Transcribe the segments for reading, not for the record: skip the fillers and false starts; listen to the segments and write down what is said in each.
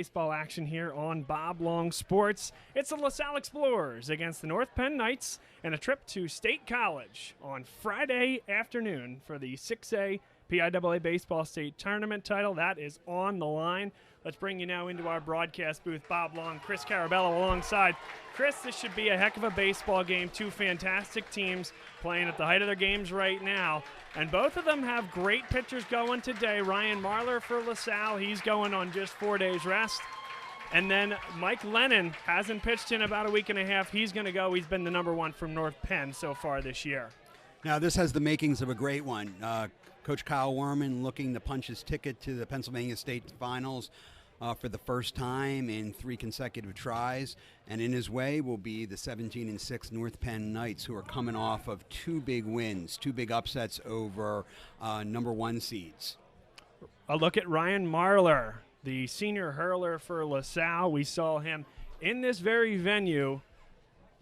Baseball action here on Bob Long Sports. It's the LaSalle Explorers against the North Penn Knights and a trip to State College on Friday afternoon for the 6A PIAA Baseball State Tournament title. That is on the line. Let's bring you now into our broadcast booth. Bob Long, Chris Carabello alongside. Chris, this should be a heck of a baseball game. Two fantastic teams playing at the height of their games right now. And both of them have great pitchers going today. Ryan Marler for LaSalle, he's going on just 4 days rest. And then Mike Lennon hasn't pitched in about a week and a half. He's going to go. He's been the number one from North Penn so far this year. Now, this has the makings of a great one. Coach Kyle Werman looking to punch his ticket to the Pennsylvania State Finals for the first time in 3 consecutive tries. And in his way will be the 17-6 North Penn Knights, who are coming off of 2 big wins, 2 big upsets over number 1 seeds. A look at Ryan Marler, the senior hurler for LaSalle. We saw him in this very venue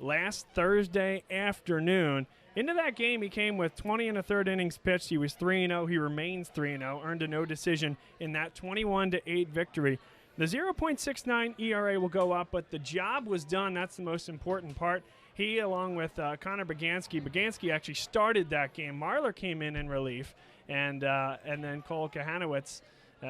last Thursday afternoon. Into that game, he came with 20 1/3 innings pitched. He was 3-0. He remains 3-0. Earned a no decision in that 21-8 victory. The 0.69 ERA will go up, but the job was done. That's the most important part. He, along with Connor Baganski actually started that game. Marler came in relief, and then Cole Kahanowitz,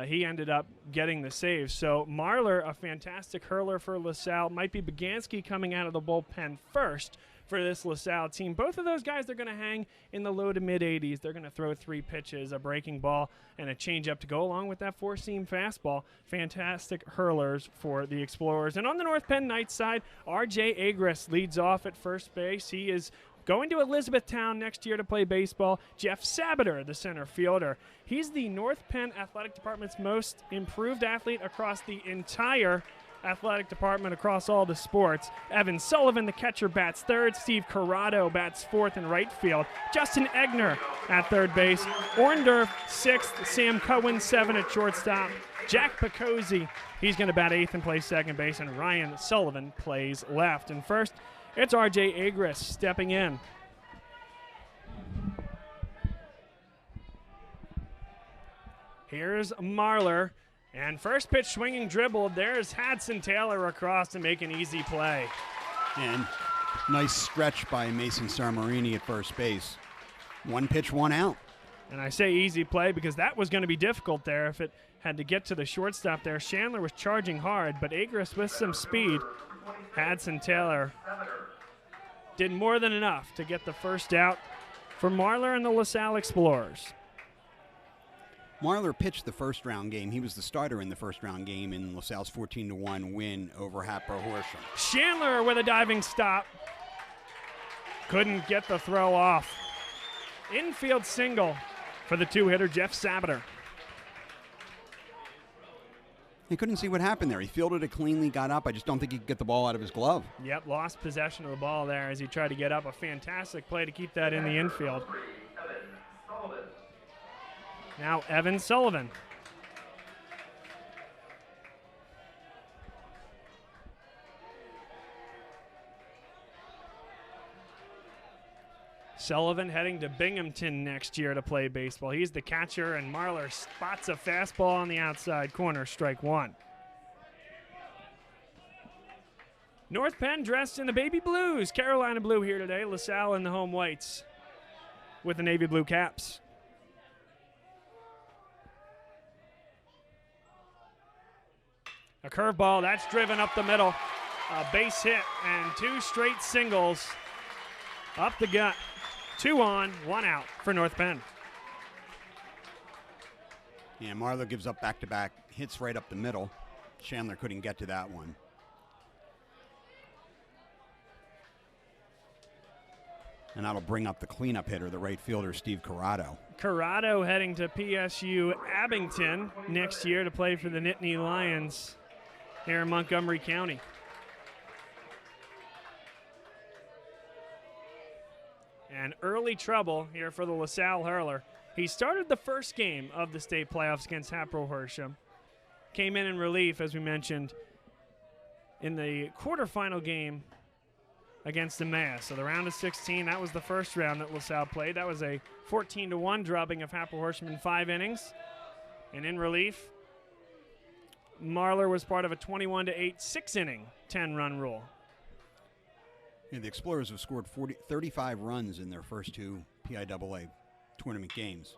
he ended up getting the save. So Marler, a fantastic hurler for LaSalle. Might be Baganski coming out of the bullpen first for this LaSalle team. Both of those guys, they're going to hang in the low to mid-80s. They're going to throw 3 pitches, a breaking ball, and a changeup to go along with that 4-seam fastball. Fantastic hurlers for the Explorers. And on the North Penn Knights side, R.J. Egner leads off at first base. He is going to Elizabethtown next year to play baseball. Jeff Sabater, the center fielder. He's the North Penn Athletic Department's most improved athlete across the entire athletic department, across all the sports. Evan Sullivan, the catcher, bats third. Steve Corrado bats fourth in right field. Justin Egner at third base. Orndorff sixth. Sam Cohen 7 at shortstop. Jack Picozzi, he's going to bat eighth and play second base. And Ryan Sullivan plays left. And first, it's R.J. Egner stepping in. Here's Marler. And first pitch swinging dribble. There's Hadson Taylor across to make an easy play. And nice stretch by Mason Sarmarini at first base. 1 pitch, 1 out. And I say easy play because that was going to be difficult there if it had to get to the shortstop there. Chandler was charging hard, but Egner with some speed. Hadson Taylor did more than enough to get the first out for Marler and the LaSalle Explorers. Marler pitched the first round game. He was the starter in the first round game in LaSalle's 14-1 win over Hatboro Horsham. Chandler with a diving stop. Couldn't get the throw off. Infield single for the 2-hitter, Jeff Sabater. He couldn't see what happened there. He fielded it cleanly, got up. I just don't think he could get the ball out of his glove. Yep, lost possession of the ball there as he tried to get up. A fantastic play to keep that in the infield. Now Evan Sullivan. Sullivan heading to Binghamton next year to play baseball. He's the catcher, and Marler spots a fastball on the outside corner, strike 1. North Penn dressed in the baby blues. Carolina blue here today. LaSalle in the home whites with the navy blue caps. A curveball, that's driven up the middle. A base hit and 2 straight singles up the gut. 2 on, 1 out for North Penn. Yeah, Marler gives up back-to-back hits right up the middle. Chandler couldn't get to that one. And that'll bring up the cleanup hitter, the right fielder, Steve Corrado. Corrado heading to PSU Abington next year to play for the Nittany Lions here in Montgomery County. And early trouble here for the LaSalle hurler. He started the first game of the state playoffs against Hatboro Horsham. Came in relief, as we mentioned, in the quarterfinal game against Emmaus. So the round of 16, that was the first round that LaSalle played. That was a 14-1 drubbing of Hatboro Horsham in 5 innings. And in relief, Marler was part of a 21-8 6-inning 10-run rule. Yeah, the Explorers have scored 35 runs in their first 2 PIAA tournament games.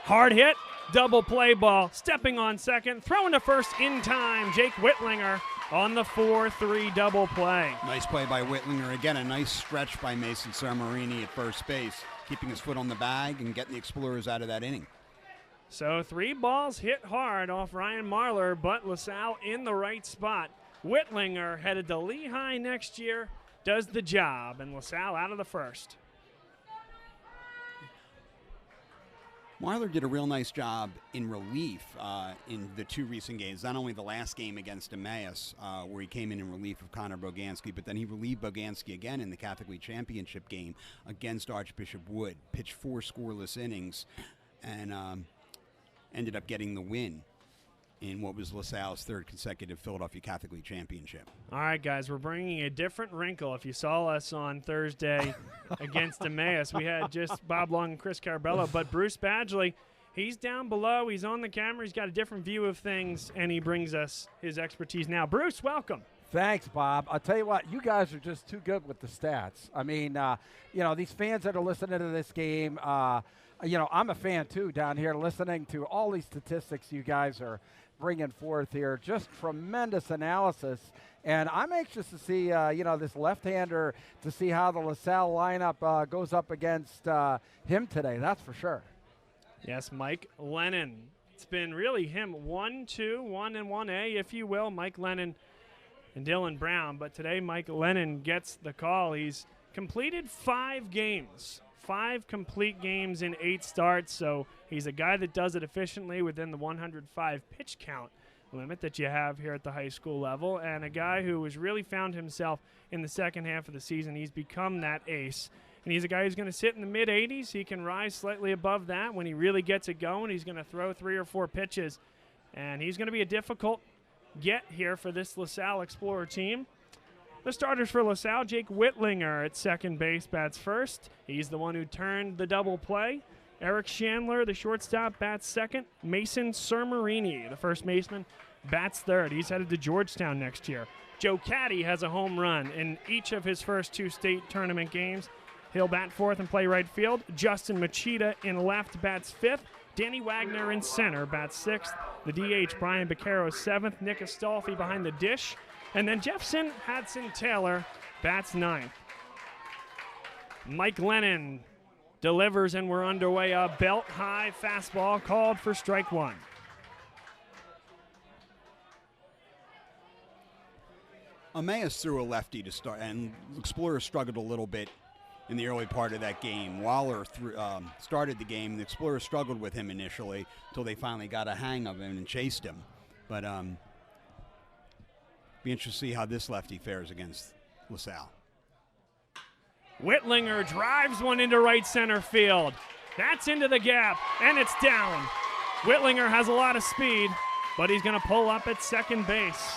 Hard hit, double play ball, stepping on second, throwing to first in time. Jake Whitlinger on the 4-3 double play. Nice play by Whitlinger. Again, a nice stretch by Mason Sarmarini at first base, keeping his foot on the bag and getting the Explorers out of that inning. So 3 balls hit hard off Ryan Marler, but LaSalle in the right spot. Whitlinger headed to Lehigh next year, does the job, and LaSalle out of the first. Marler did a real nice job in relief in the 2 recent games, not only the last game against Emmaus, where he came in relief of Connor Boganski, but then he relieved Boganski again in the Catholic League Championship game against Archbishop Wood, pitched 4 scoreless innings, and ended up getting the win in what was LaSalle's 3rd consecutive Philadelphia Catholic League Championship. All right, guys, we're bringing a different wrinkle. If you saw us on Thursday against Emmaus, we had just Bob Long and Chris Carabello, but Bruce Badgley, he's down below. He's on the camera. He's got a different view of things, and he brings us his expertise now. Bruce, welcome. Thanks, Bob. I'll tell you what, you guys are just too good with the stats. I mean, these fans that are listening to this game, I'm a fan, too, down here listening to all these statistics you guys are bringing forth here. Just tremendous analysis. And I'm anxious to see, this left-hander, to see how the LaSalle lineup goes up against him today. That's for sure. Yes, Mike Lennon. It's been really him 1-2, 1 and 1A, if you will. Mike Lennon and Dylan Brown. But today, Mike Lennon gets the call. He's completed 5 games. 5 complete games in 8 starts, so he's a guy that does it efficiently within the 105 pitch count limit that you have here at the high school level, and a guy who has really found himself in the second half of the season. He's become that ace, and he's a guy who's going to sit in the mid-80s. He can rise slightly above that when he really gets it going. He's going to throw 3 or 4 pitches, and he's going to be a difficult get here for this LaSalle Explorer team. The starters for LaSalle, Jake Whitlinger at second base, bats first. He's the one who turned the double play. Eric Chandler, the shortstop, bats second. Mason Sermarini, the first baseman, bats third. He's headed to Georgetown next year. Joe Caddy has a home run in each of his first 2 state tournament games. He'll bat fourth and play right field. Justin Machida in left bats fifth. Danny Wagner in center bats sixth. The DH, Brian Beccaro, seventh. Nick Astolfi behind the dish. And then Jefferson Hadson-Taylor bats ninth. Mike Lennon delivers, and we're underway. A belt-high fastball called for strike 1. Emmaus threw a lefty to start, and Explorers struggled a little bit in the early part of that game. Waller started the game. The Explorers struggled with him initially until they finally got a hang of him and chased him. But be interested to see how this lefty fares against LaSalle. Whitlinger drives one into right center field. That's into the gap, and it's down. Whitlinger has a lot of speed, but he's going to pull up at second base.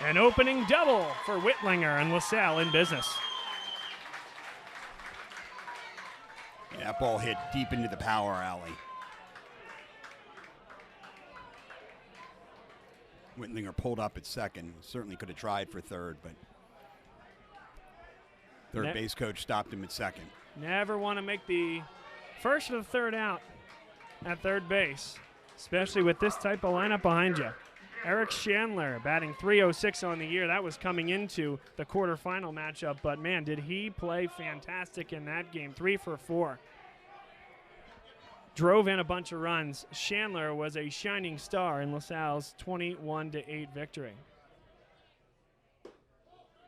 An opening double for Whitlinger, and LaSalle in business. Yeah, that ball hit deep into the power alley. Whitlinger pulled up at second. Certainly could have tried for third, but third base coach stopped him at second. Never want to make the first or the third out at third base, especially with this type of lineup behind you. Eric Chandler batting .306 on the year. That was coming into the quarterfinal matchup, but man, did he play fantastic in that game. 3 for 4. Drove in a bunch of runs. Chandler was a shining star in LaSalle's 21-8 victory.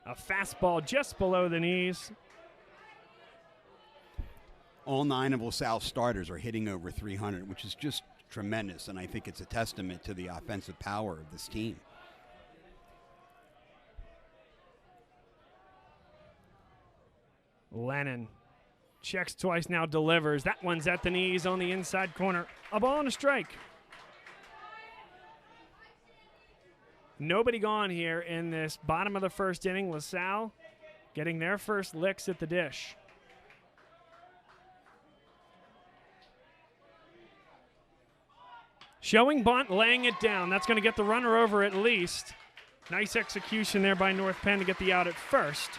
A fastball just below the knees. All 9 of LaSalle's starters are hitting over 300, which is just tremendous, and I think it's a testament to the offensive power of this team. Lennon checks twice, now delivers. That one's at the knees on the inside corner. A ball and a strike. Nobody gone here in this bottom of the first inning. LaSalle getting their first licks at the dish. Showing bunt, laying it down. That's going to get the runner over at least. Nice execution there by North Penn to get the out at first.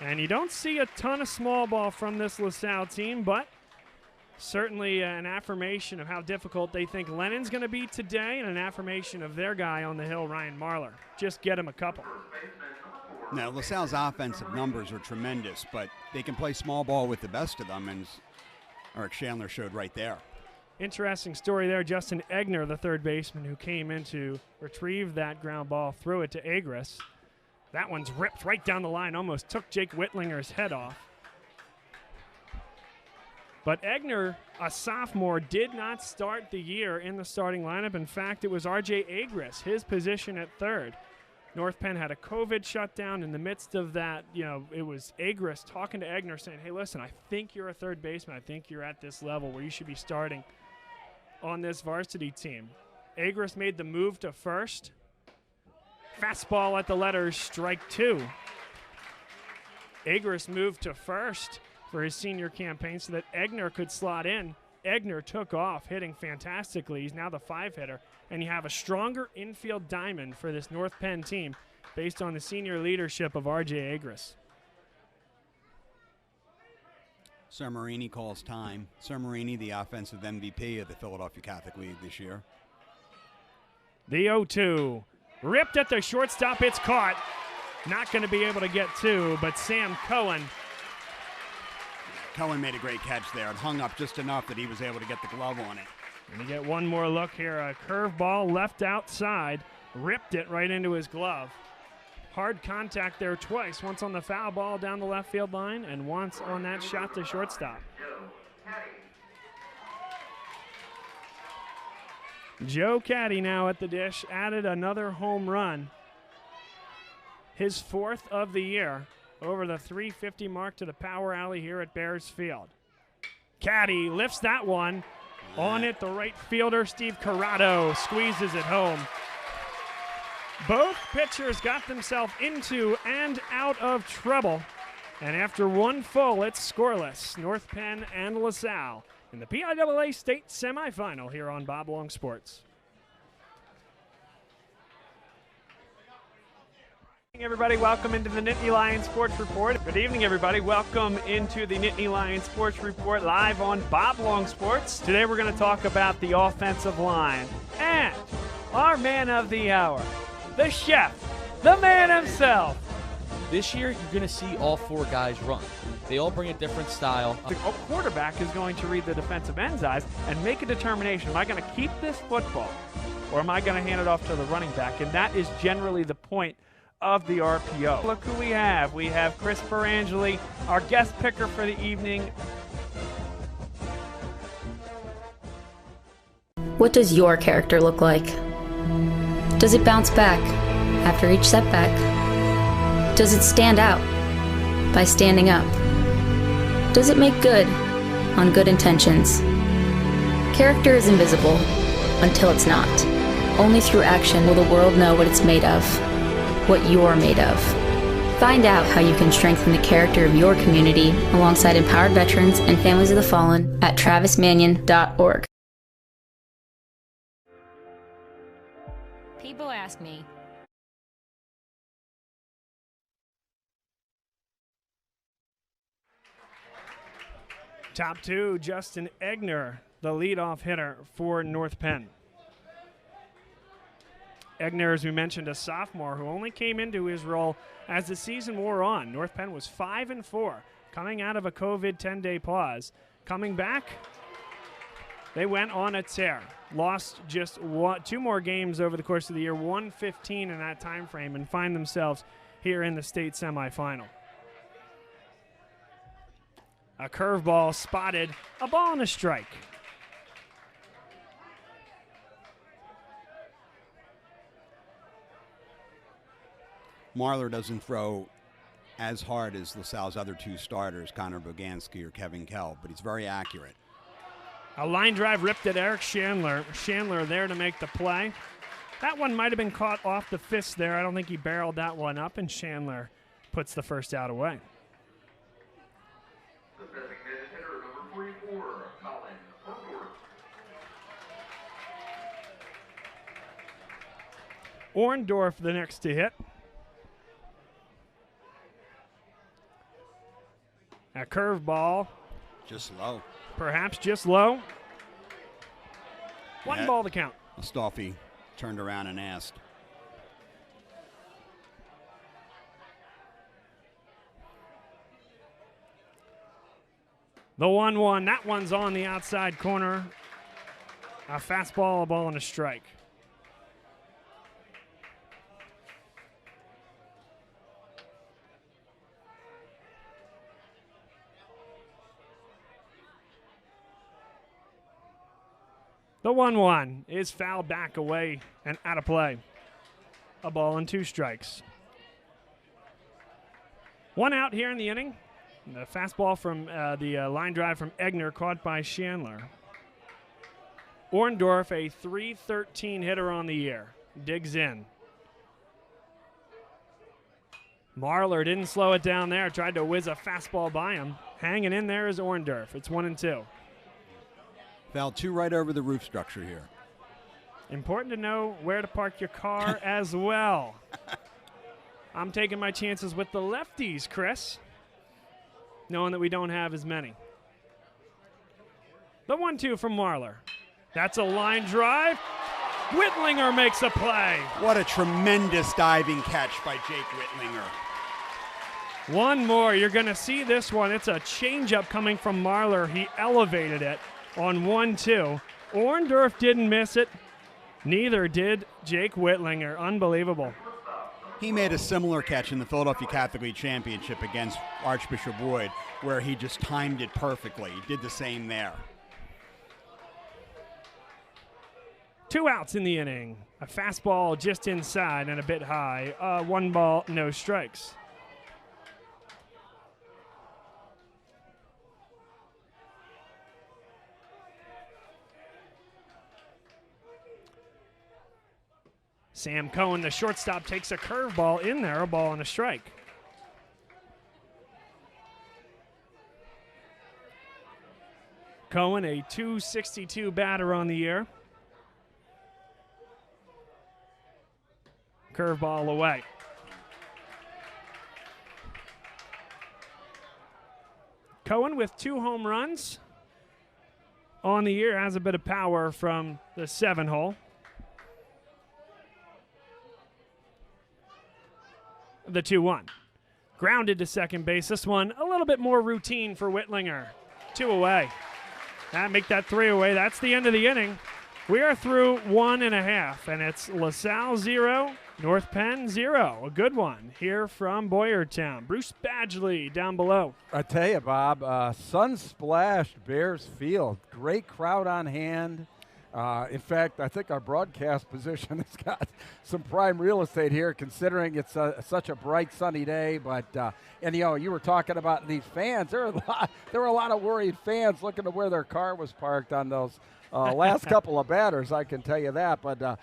And you don't see a ton of small ball from this LaSalle team, but certainly an affirmation of how difficult they think Lennon's going to be today, and an affirmation of their guy on the hill, Ryan Marler. Just get him a couple. Now, LaSalle's offensive numbers are tremendous, but they can play small ball with the best of them, and as Eric Chandler showed right there. Interesting story there. Justin Egner, the third baseman who came in to retrieve that ground ball, threw it to Egner. That one's ripped right down the line, almost took Jake Whitlinger's head off. But Egner, a sophomore, did not start the year in the starting lineup. In fact, it was R.J. Egner, his position at third. North Penn had a COVID shutdown. In the midst of that, it was Egner talking to Egner saying, hey, listen, I think you're a third baseman. I think you're at this level where you should be starting on this varsity team. Egner made the move to first. Fastball at the letters, strike two. Egner moved to first for his senior campaign so that Egner could slot in. Egner took off, hitting fantastically. He's now the 5-hitter. And you have a stronger infield diamond for this North Penn team based on the senior leadership of R.J. Egner. Sermarini calls time. Sermarini, the offensive MVP of the Philadelphia Catholic League this year. The 0-2. Ripped at the shortstop. It's caught. Not going to be able to get two, but Sam Cohen. Cohen made a great catch there. It hung up just enough that he was able to get the glove on it. And you get one more look here. A curveball left outside. Ripped it right into his glove. Hard contact there twice. Once on the foul ball down the left field line and once on that shot to shortstop. Joe Caddy now at the dish, added another home run. His fourth of the year, over the 350 mark to the power alley here at Bears Field. Caddy lifts that one. On it, the right fielder, Steve Corrado, squeezes it home. Both pitchers got themselves into and out of trouble. And after one full, it's scoreless. North Penn and LaSalle in the PIAA State Semifinal here on Bob Long Sports. Good evening, everybody. Welcome into the Nittany Lions Sports Report. Good evening, everybody. Welcome into the Nittany Lions Sports Report live on Bob Long Sports. Today we're going to talk about the offensive line and our man of the hour, the chef, the man himself. This year, you're going to see all four guys run. They all bring a different style. The quarterback is going to read the defensive end's eyes and make a determination. Am I going to keep this football or am I going to hand it off to the running back? And that is generally the point of the RPO. Look who we have. We have Chris Perangeli, our guest picker for the evening. What does your character look like? Does it bounce back after each setback? Does it stand out by standing up? Does it make good on good intentions? Character is invisible until it's not. Only through action will the world know what it's made of, what you're made of. Find out how you can strengthen the character of your community alongside empowered veterans and families of the fallen at travismanion.org. People ask me, Top two, Justin Egner, the leadoff hitter for North Penn. Egner, as we mentioned, a sophomore who only came into his role as the season wore on. North Penn was 5-4, coming out of a COVID 10-day pause. Coming back, they went on a tear. Lost just two more games over the course of the year, 1-15 in that time frame, and find themselves here in the state semifinal. A curveball spotted, a ball and a strike. Marler doesn't throw as hard as LaSalle's other two starters, Connor Boganski or Kevin Kell, but he's very accurate. A line drive ripped at Eric Chandler. Chandler there to make the play. That one might have been caught off the fist there. I don't think he barreled that one up, and Chandler puts the first out away. Orndorff the next to hit. A curveball. Just low. Perhaps just low. One ball to count. Astolfi turned around and asked. The 1-1. That one's on the outside corner. A fastball, a ball, and a strike. The 1-1 is fouled back away and out of play. A ball and 2 strikes. 1 out here in the inning. The fastball from the line drive from Egner caught by Chandler. Orndorff, a .313 hitter on the year, digs in. Marler didn't slow it down there, tried to whiz a fastball by him. Hanging in there is Orndorff. It's 1-2. Fouled 2 right over the roof structure here. Important to know where to park your car as well. I'm taking my chances with the lefties, Chris, knowing that we don't have as many. The 1-2 from Marler. That's a line drive. Whitlinger makes a play. What a tremendous diving catch by Jake Whitlinger. One more. You're going to see this one. It's a changeup coming from Marler. He elevated it on 1-2. Orndorff didn't miss it. Neither did Jake Whitlinger. Unbelievable. He made a similar catch in the Philadelphia Catholic League Championship against Archbishop Wood, where he just timed it perfectly. He did the same there. 2 outs in the inning. A fastball just inside and a bit high. 1 ball, no strikes. Sam Cohen, the shortstop, takes a curveball in there, a ball and a strike. Cohen, a .262 batter on the year. Curveball away. Cohen with 2 home runs on the year, has a bit of power from the 7-hole. The 2-1. Grounded to second base. This one a little bit more routine for Whitlinger. 2 away. Make that 3 away. That's the end of the inning. We are through 1.5, and it's LaSalle 0, North Penn 0. A good one here from Boyertown. Bruce Badgley down below. I tell you, Bob, sun-splashed Bears Field. Great crowd on hand. In fact, I think our broadcast position has got some prime real estate here, considering it's such a bright, sunny day. But and you were talking about these fans. There were a lot of worried fans looking to where their car was parked on those last couple of batters. I can tell you that. But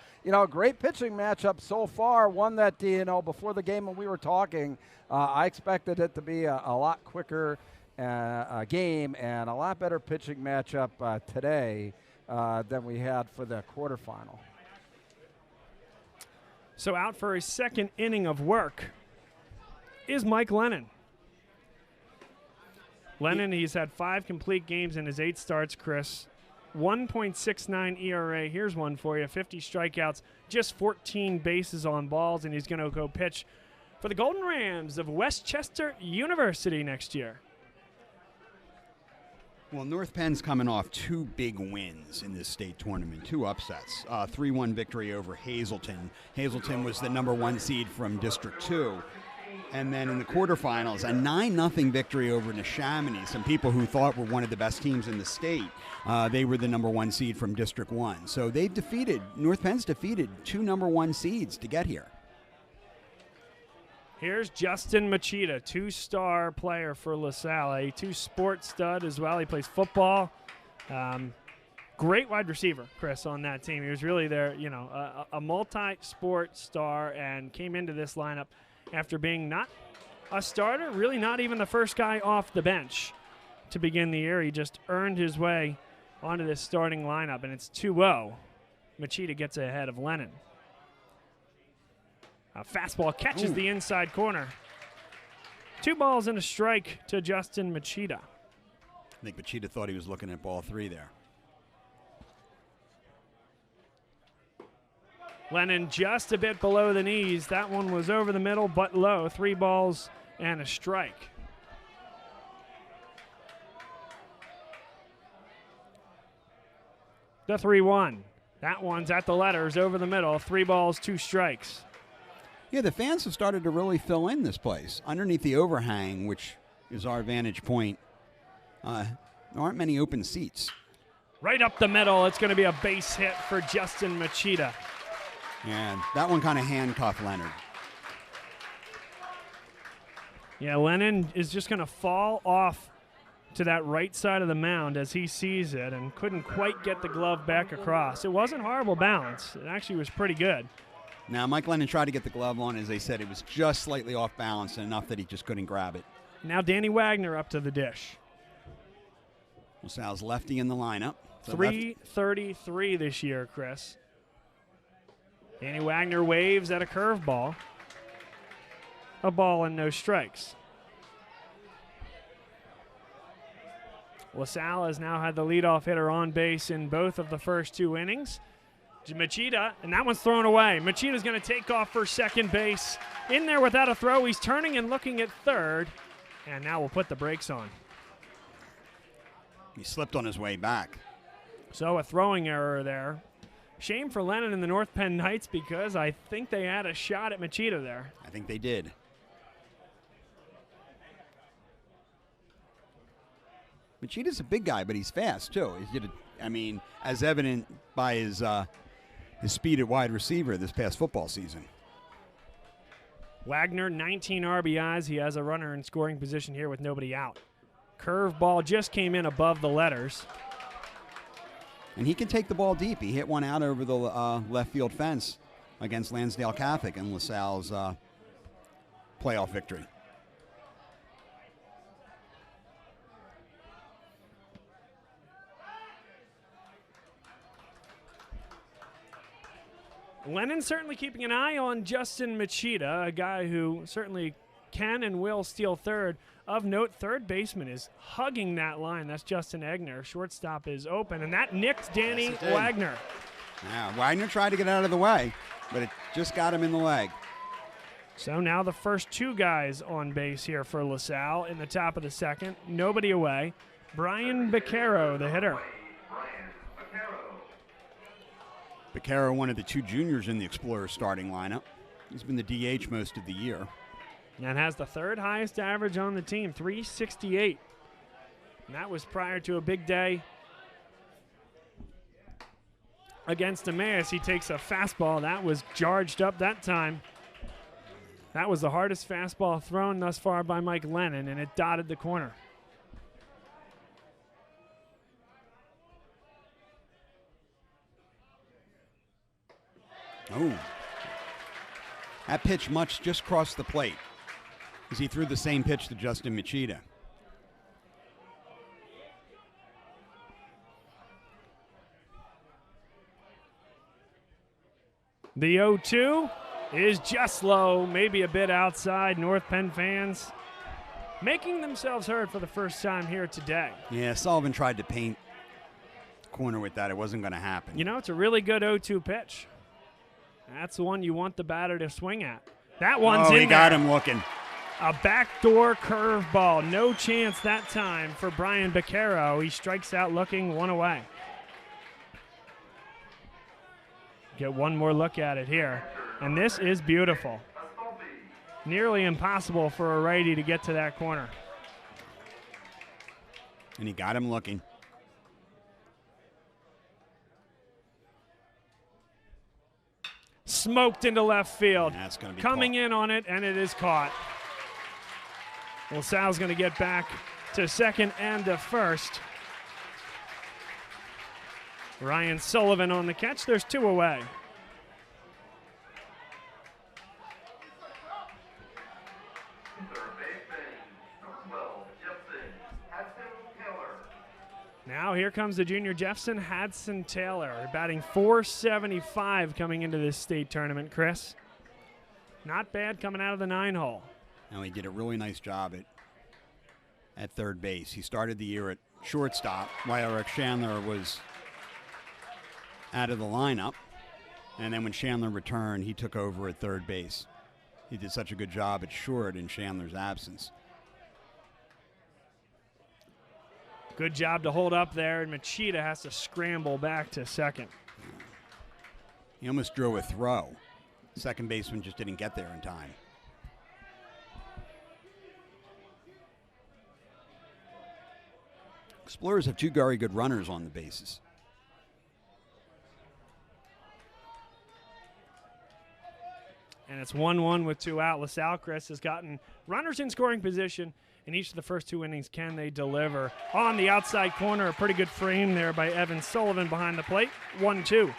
great pitching matchup so far. One that before the game when we were talking, I expected it to be a lot quicker game and a lot better pitching matchup today than we had for the quarterfinal. So out for his second inning of work is Mike Lennon. Lennon, he's had 5 complete games in his 8 starts, Chris. 1.69 ERA. Here's one for you. 50 strikeouts, just 14 bases on balls, and he's going to go pitch for the Golden Rams of Westchester University next year. Well, North Penn's coming off 2 big wins in this state tournament, 2 upsets. 3-1 victory over Hazleton. Hazleton was the #1 seed from District 2. And then in the quarterfinals, a 9-0 victory over Neshaminy, some people who thought were one of the best teams in the state. They were the #1 seed from District 1. So North Penn's defeated 2 #1 seeds to get here. Here's Justin Machida, 2-star player for LaSalle, a 2-sport stud as well. He plays football. Great wide receiver, Chris, on that team. He was really there, a multi-sport star, and came into this lineup after being not a starter, really not even the first guy off the bench to begin the year. He just earned his way onto this starting lineup, and it's 2-0. Machida gets ahead of Lennon. A fastball catches the inside corner. 2 balls and a strike to Justin Machida. I think Machida thought he was looking at ball 3 there. Lennon just a bit below the knees. That one was over the middle but low. 3 balls and a strike. The 3-1. That one's at the letters over the middle. 3 balls, 2 strikes. Yeah, the fans have started to really fill in this place. Underneath the overhang, which is our vantage point, there aren't many open seats. Right up the middle. It's going to be a base hit for Justin Machida. And that one kind of handcuffed Leonard. Yeah, Lennon is just going to fall off to that right side of the mound as he sees it and couldn't quite get the glove back across. It wasn't horrible balance. It actually was pretty good. Now, Mike Lennon tried to get the glove on. As they said, it was just slightly off balance and enough that he just couldn't grab it. Now Danny Wagner up to the dish. LaSalle's lefty in the lineup. 333 this year, Chris. Danny Wagner waves at a curveball. A ball and no strikes. LaSalle has now had the leadoff hitter on base in both of the first 2 innings. Machida, and that one's thrown away. Machida's going to take off for second base. In there without a throw. He's turning and looking at third. And now we'll put the brakes on. He slipped on his way back. So a throwing error there. Shame for Lennon and the North Penn Knights because I think they had a shot at Machida there. I think they did. Machida's a big guy, but he's fast, too. As evident by his speed at wide receiver this past football season. Wagner, 19 RBIs. He has a runner in scoring position here with nobody out. Curveball just came in above the letters. And he can take the ball deep. He hit one out over the left field fence against Lansdale Catholic in LaSalle's playoff victory. Lennon certainly keeping an eye on Justin Machida, a guy who certainly can and will steal third. Of note, third baseman is hugging that line. That's Justin Egner. Shortstop is open, and that nicked Danny Wagner. Yeah, Wagner tried to get out of the way, but it just got him in the leg. So now the first 2 guys on base here for LaSalle in the top of the second. Nobody away. Brian Beccaro, the hitter. Beccaro, one of the 2 juniors in the Explorers starting lineup. He's been the DH most of the year. And has the 3rd highest average on the team, 368. And that was prior to a big day against Emmaus. He takes a fastball. That was charged up that time. That was the hardest fastball thrown thus far by Mike Lennon, and it dotted the corner. Oh. That pitch just crossed the plate as he threw the same pitch to Justin Machida. The 0-2 is just low, maybe a bit outside. North Penn fans making themselves heard for the first time here today. Yeah, Sullivan tried to paint corner with that. It wasn't going to happen. You know, it's a really good 0-2 pitch. That's the one you want the batter to swing at. That one's in there. He got him looking. A backdoor curveball. No chance that time for Brian Beccaro. He strikes out looking, 1 away. Get one more look at it here. And this is beautiful. Nearly impossible for a righty to get to that corner. And he got him looking. Smoked into left field. That's going to be coming caught. In on it, and it is caught. Well, Sal's going to get back to second and to first. Ryan Sullivan on the catch. There's 2 away. Now here comes the junior Jefferson Hadson Taylor, batting .475 coming into this state tournament, Chris. Not bad coming out of the 9-hole. Now he did a really nice job at third base. He started the year at shortstop while Eric Chandler was out of the lineup. And then when Chandler returned, he took over at third base. He did such a good job at short in Chandler's absence. Good job to hold up there, and Machida has to scramble back to second. He almost drew a throw. Second baseman just didn't get there in time. Explorers have two very good runners on the bases. And it's 1-1 with 2 out. LaSalle Chris has gotten runners in scoring position in each of the first 2 innings. Can they deliver? On the outside corner, a pretty good frame there by Evan Sullivan behind the plate. 1-2.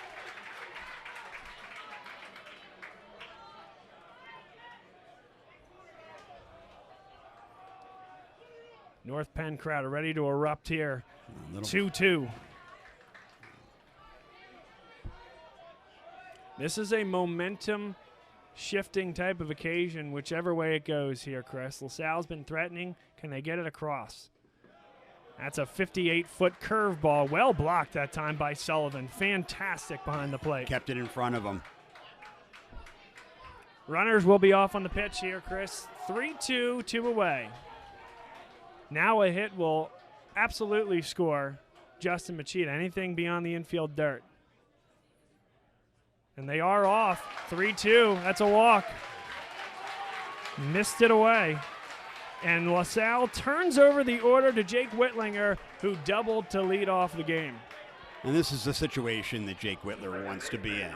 North Penn crowd are ready to erupt here. 2-2. This is a momentum shifting type of occasion, whichever way it goes here, Chris. LaSalle's been threatening. Can they get it across? That's a 58-foot curveball. Well blocked that time by Sullivan. Fantastic behind the plate. Kept it in front of him. Runners will be off on the pitch here, Chris. 3-2, 2 away. Now a hit will absolutely score Justin Machida. Anything beyond the infield dirt. And they are off. 3-2. That's a walk. Missed it away. And LaSalle turns over the order to Jake Whitlinger, who doubled to lead off the game. And this is the situation that Jake Whitler wants to be in.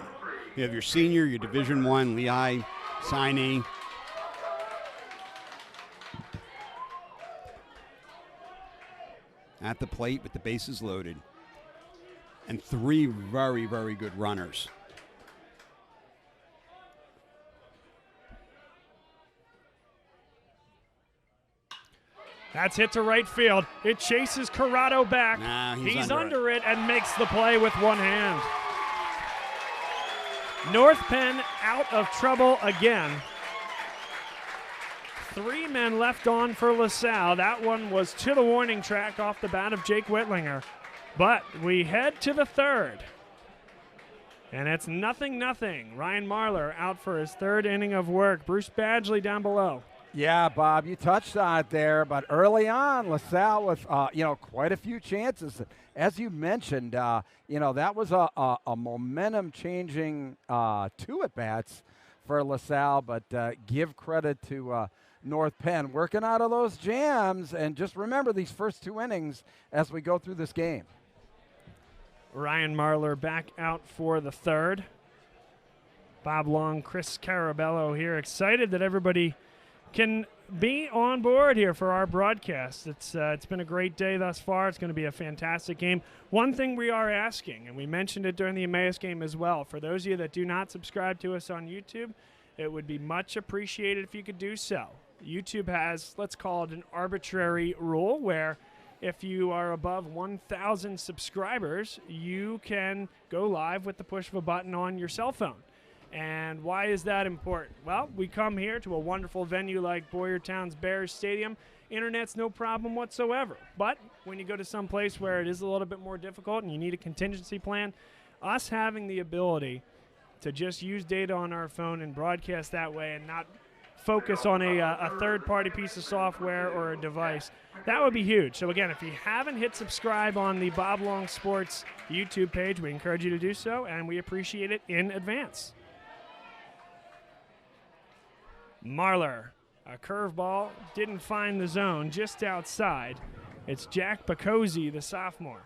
You have your senior, your Division I Lehigh signee. At the plate with the bases loaded. And 3 very, very good runners. That's hit to right field. It chases Corrado back. Nah, he's under it and makes the play with one hand. North Penn out of trouble again. 3 men left on for LaSalle. That one was to the warning track off the bat of Jake Whitlinger. But we head to the third. And it's 0-0. Ryan Marler out for his 3rd inning of work. Bruce Badgley down below. Yeah, Bob, you touched on it there, but early on, LaSalle with quite a few chances. As you mentioned, that was a momentum-changing 2 at-bats for LaSalle, but give credit to North Penn working out of those jams, and just remember these first 2 innings as we go through this game. Ryan Marler back out for the 3rd. Bob Long, Chris Carabello here, excited that everybody can be on board here for our broadcast. It's been a great day thus far. It's going to be a fantastic game. One thing we are asking, and we mentioned it during the Emmaus game as well, for those of you that do not subscribe to us on YouTube, it would be much appreciated if you could do so. YouTube has, let's call it an arbitrary rule, where if you are above 1,000 subscribers, you can go live with the push of a button on your cell phone. And why is that important? Well, we come here to a wonderful venue like Boyertown's Bears Stadium. Internet's no problem whatsoever. But when you go to some place where it is a little bit more difficult and you need a contingency plan, us having the ability to just use data on our phone and broadcast that way and not focus on a third-party piece of software or a device, that would be huge. So again, if you haven't hit subscribe on the Bob Long Sports YouTube page, we encourage you to do so, and we appreciate it in advance. Marler, a curveball, didn't find the zone, just outside. It's Jack Bacozzi, the sophomore.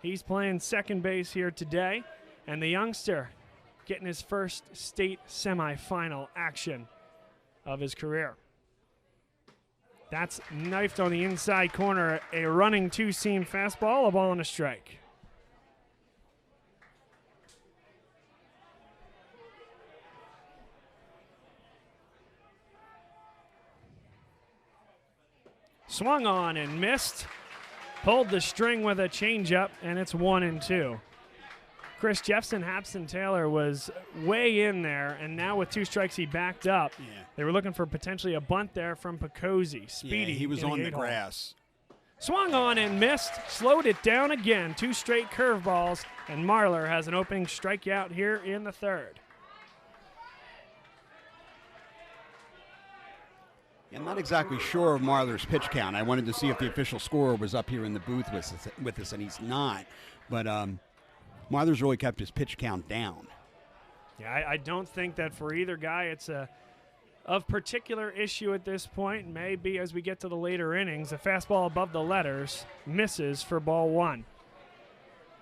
He's playing second base here today, and the youngster getting his first state semifinal action of his career. That's knifed on the inside corner, a running 2-seam fastball, a ball and a strike. Swung on and missed. Pulled the string with a changeup, and it's 1-2. Chris Jeffson, Hapson Taylor was way in there, and now with 2 strikes, he backed up. Yeah. They were looking for potentially a bunt there from Picozzi. Speedy. Yeah, he was in on the 8-hole. grass. Swung on and missed, slowed it down again. 2 straight curveballs, and Marlar has an opening strikeout here in the 3rd. I'm not exactly sure of Marlar's pitch count. I wanted to see if the official scorer was up here in the booth with us, and he's not. But Marlar's really kept his pitch count down. Yeah, I don't think that for either guy it's of particular issue at this point. Maybe as we get to the later innings, a fastball above the letters misses for ball 1.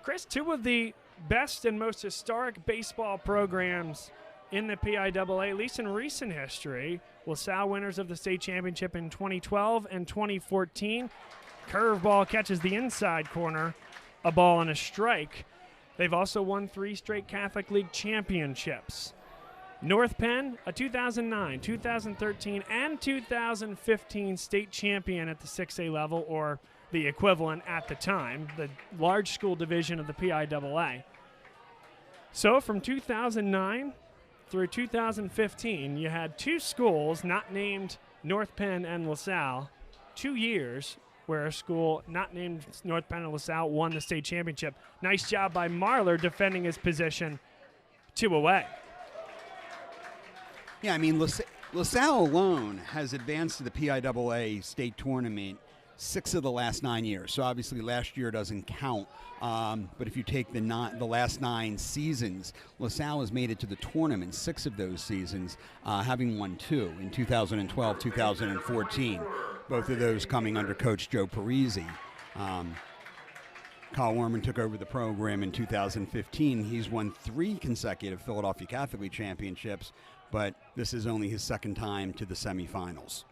Chris, 2 of the best and most historic baseball programs in the PIAA, at least in recent history. LaSalle winners of the state championship in 2012 and 2014. Curveball catches the inside corner, a ball and a strike. They've also won 3 straight Catholic League championships. North Penn, a 2009, 2013, and 2015 state champion at the 6A level, or the equivalent at the time, the large school division of the PIAA. So from 2009 through 2015, you had 2 schools not named North Penn and LaSalle, 2 years where a school not named North Penn and LaSalle won the state championship. Nice job by Marlar defending his position 2 away. Yeah, I mean, LaSalle alone has advanced to the PIAA state tournament 6 of the last 9 years. So obviously last year doesn't count. But if you take the last 9 seasons, LaSalle has made it to the tournament 6 of those seasons, having won 2 in 2012, 2014. Both of those coming under Coach Joe Parisi. Kyle Werman took over the program in 2015. He's won 3 consecutive Philadelphia Catholic League championships, but this is only his 2nd time to the semifinals.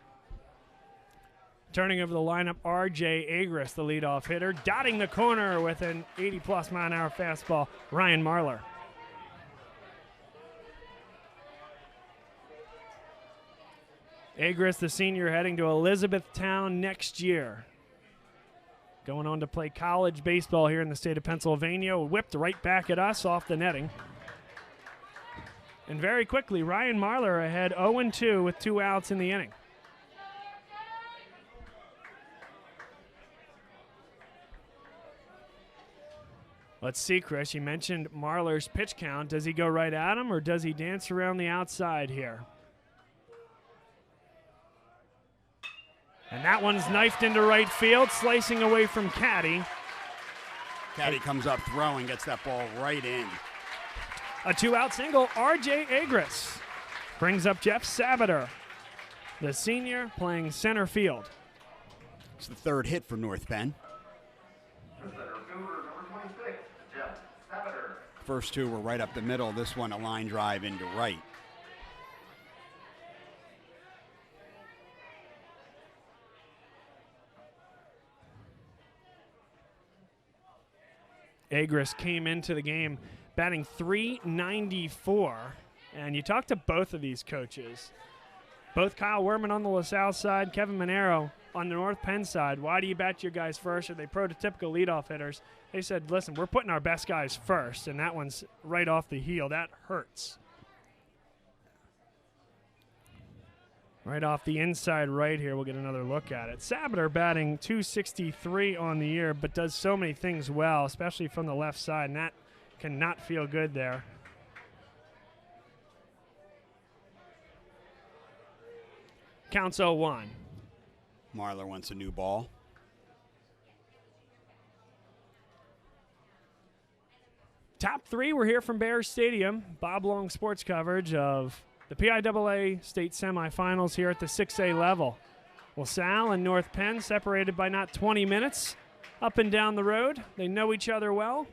Turning over the lineup, R.J. Agris, the leadoff hitter, dotting the corner with an 80-plus mile-an-hour fastball, Ryan Marlar. Agris, the senior, heading to Elizabethtown next year. Going on to play college baseball here in the state of Pennsylvania. Whipped right back at us off the netting. And very quickly, Ryan Marlar ahead 0-2 with 2 outs in the inning. Let's see, Chris. You mentioned Marlar's pitch count. Does he go right at him, or does he dance around the outside here? And that one's knifed into right field, slicing away from Caddy. Caddy comes up throwing, gets that ball right in. A 2-out single, R.J. Agris brings up Jeff Sabater, the senior, playing center field. It's the 3rd hit for North Penn. First 2 were right up the middle. This one a line drive into right. Agris came into the game batting .394, and you talk to both of these coaches, both Kyle Werman on the LaSalle side, Kevin Monero on the North Penn side. Why do you bat your guys first? Are they prototypical leadoff hitters? They said, listen, we're putting our best guys first, and that one's right off the heel. That hurts. Right off the inside right here, we'll get another look at it. Sabater batting .263 on the year, but does so many things well, especially from the left side, and that cannot feel good there. Counts 0-1. Marlar wants a new ball. Top 3, we're here from Bears Stadium. Bob Long sports coverage of the PIAA state semifinals here at the 6A level. LaSalle and North Penn separated by not 20 minutes up and down the road. They know each other well.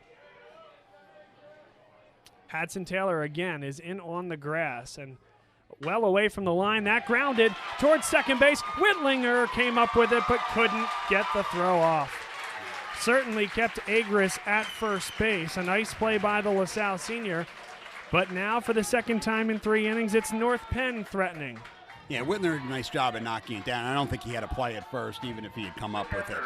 Hapson Taylor again is in on the grass and well away from the line. That grounded towards second base. Whitlinger came up with it but couldn't get the throw off. Certainly kept Agris at first base. A nice play by the LaSalle senior. But now for the 2nd time in 3 innings, it's North Penn threatening. Yeah, Whitner did a nice job at knocking it down. I don't think he had a play at first, even if he had come up with it.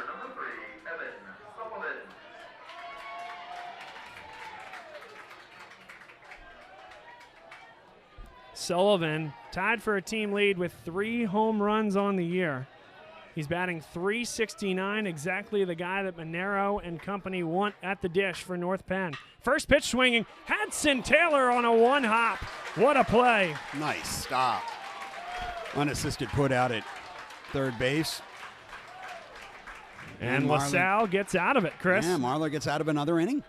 Sullivan tied for a team lead with 3 home runs on the year. He's batting .369, exactly the guy that Monero and company want at the dish for North Penn. First pitch swinging, Hudson Taylor on a one-hop. What a play. Nice stop. Unassisted put out at third base. And LaSalle gets out of it, Chris. Yeah, Marler gets out of another inning.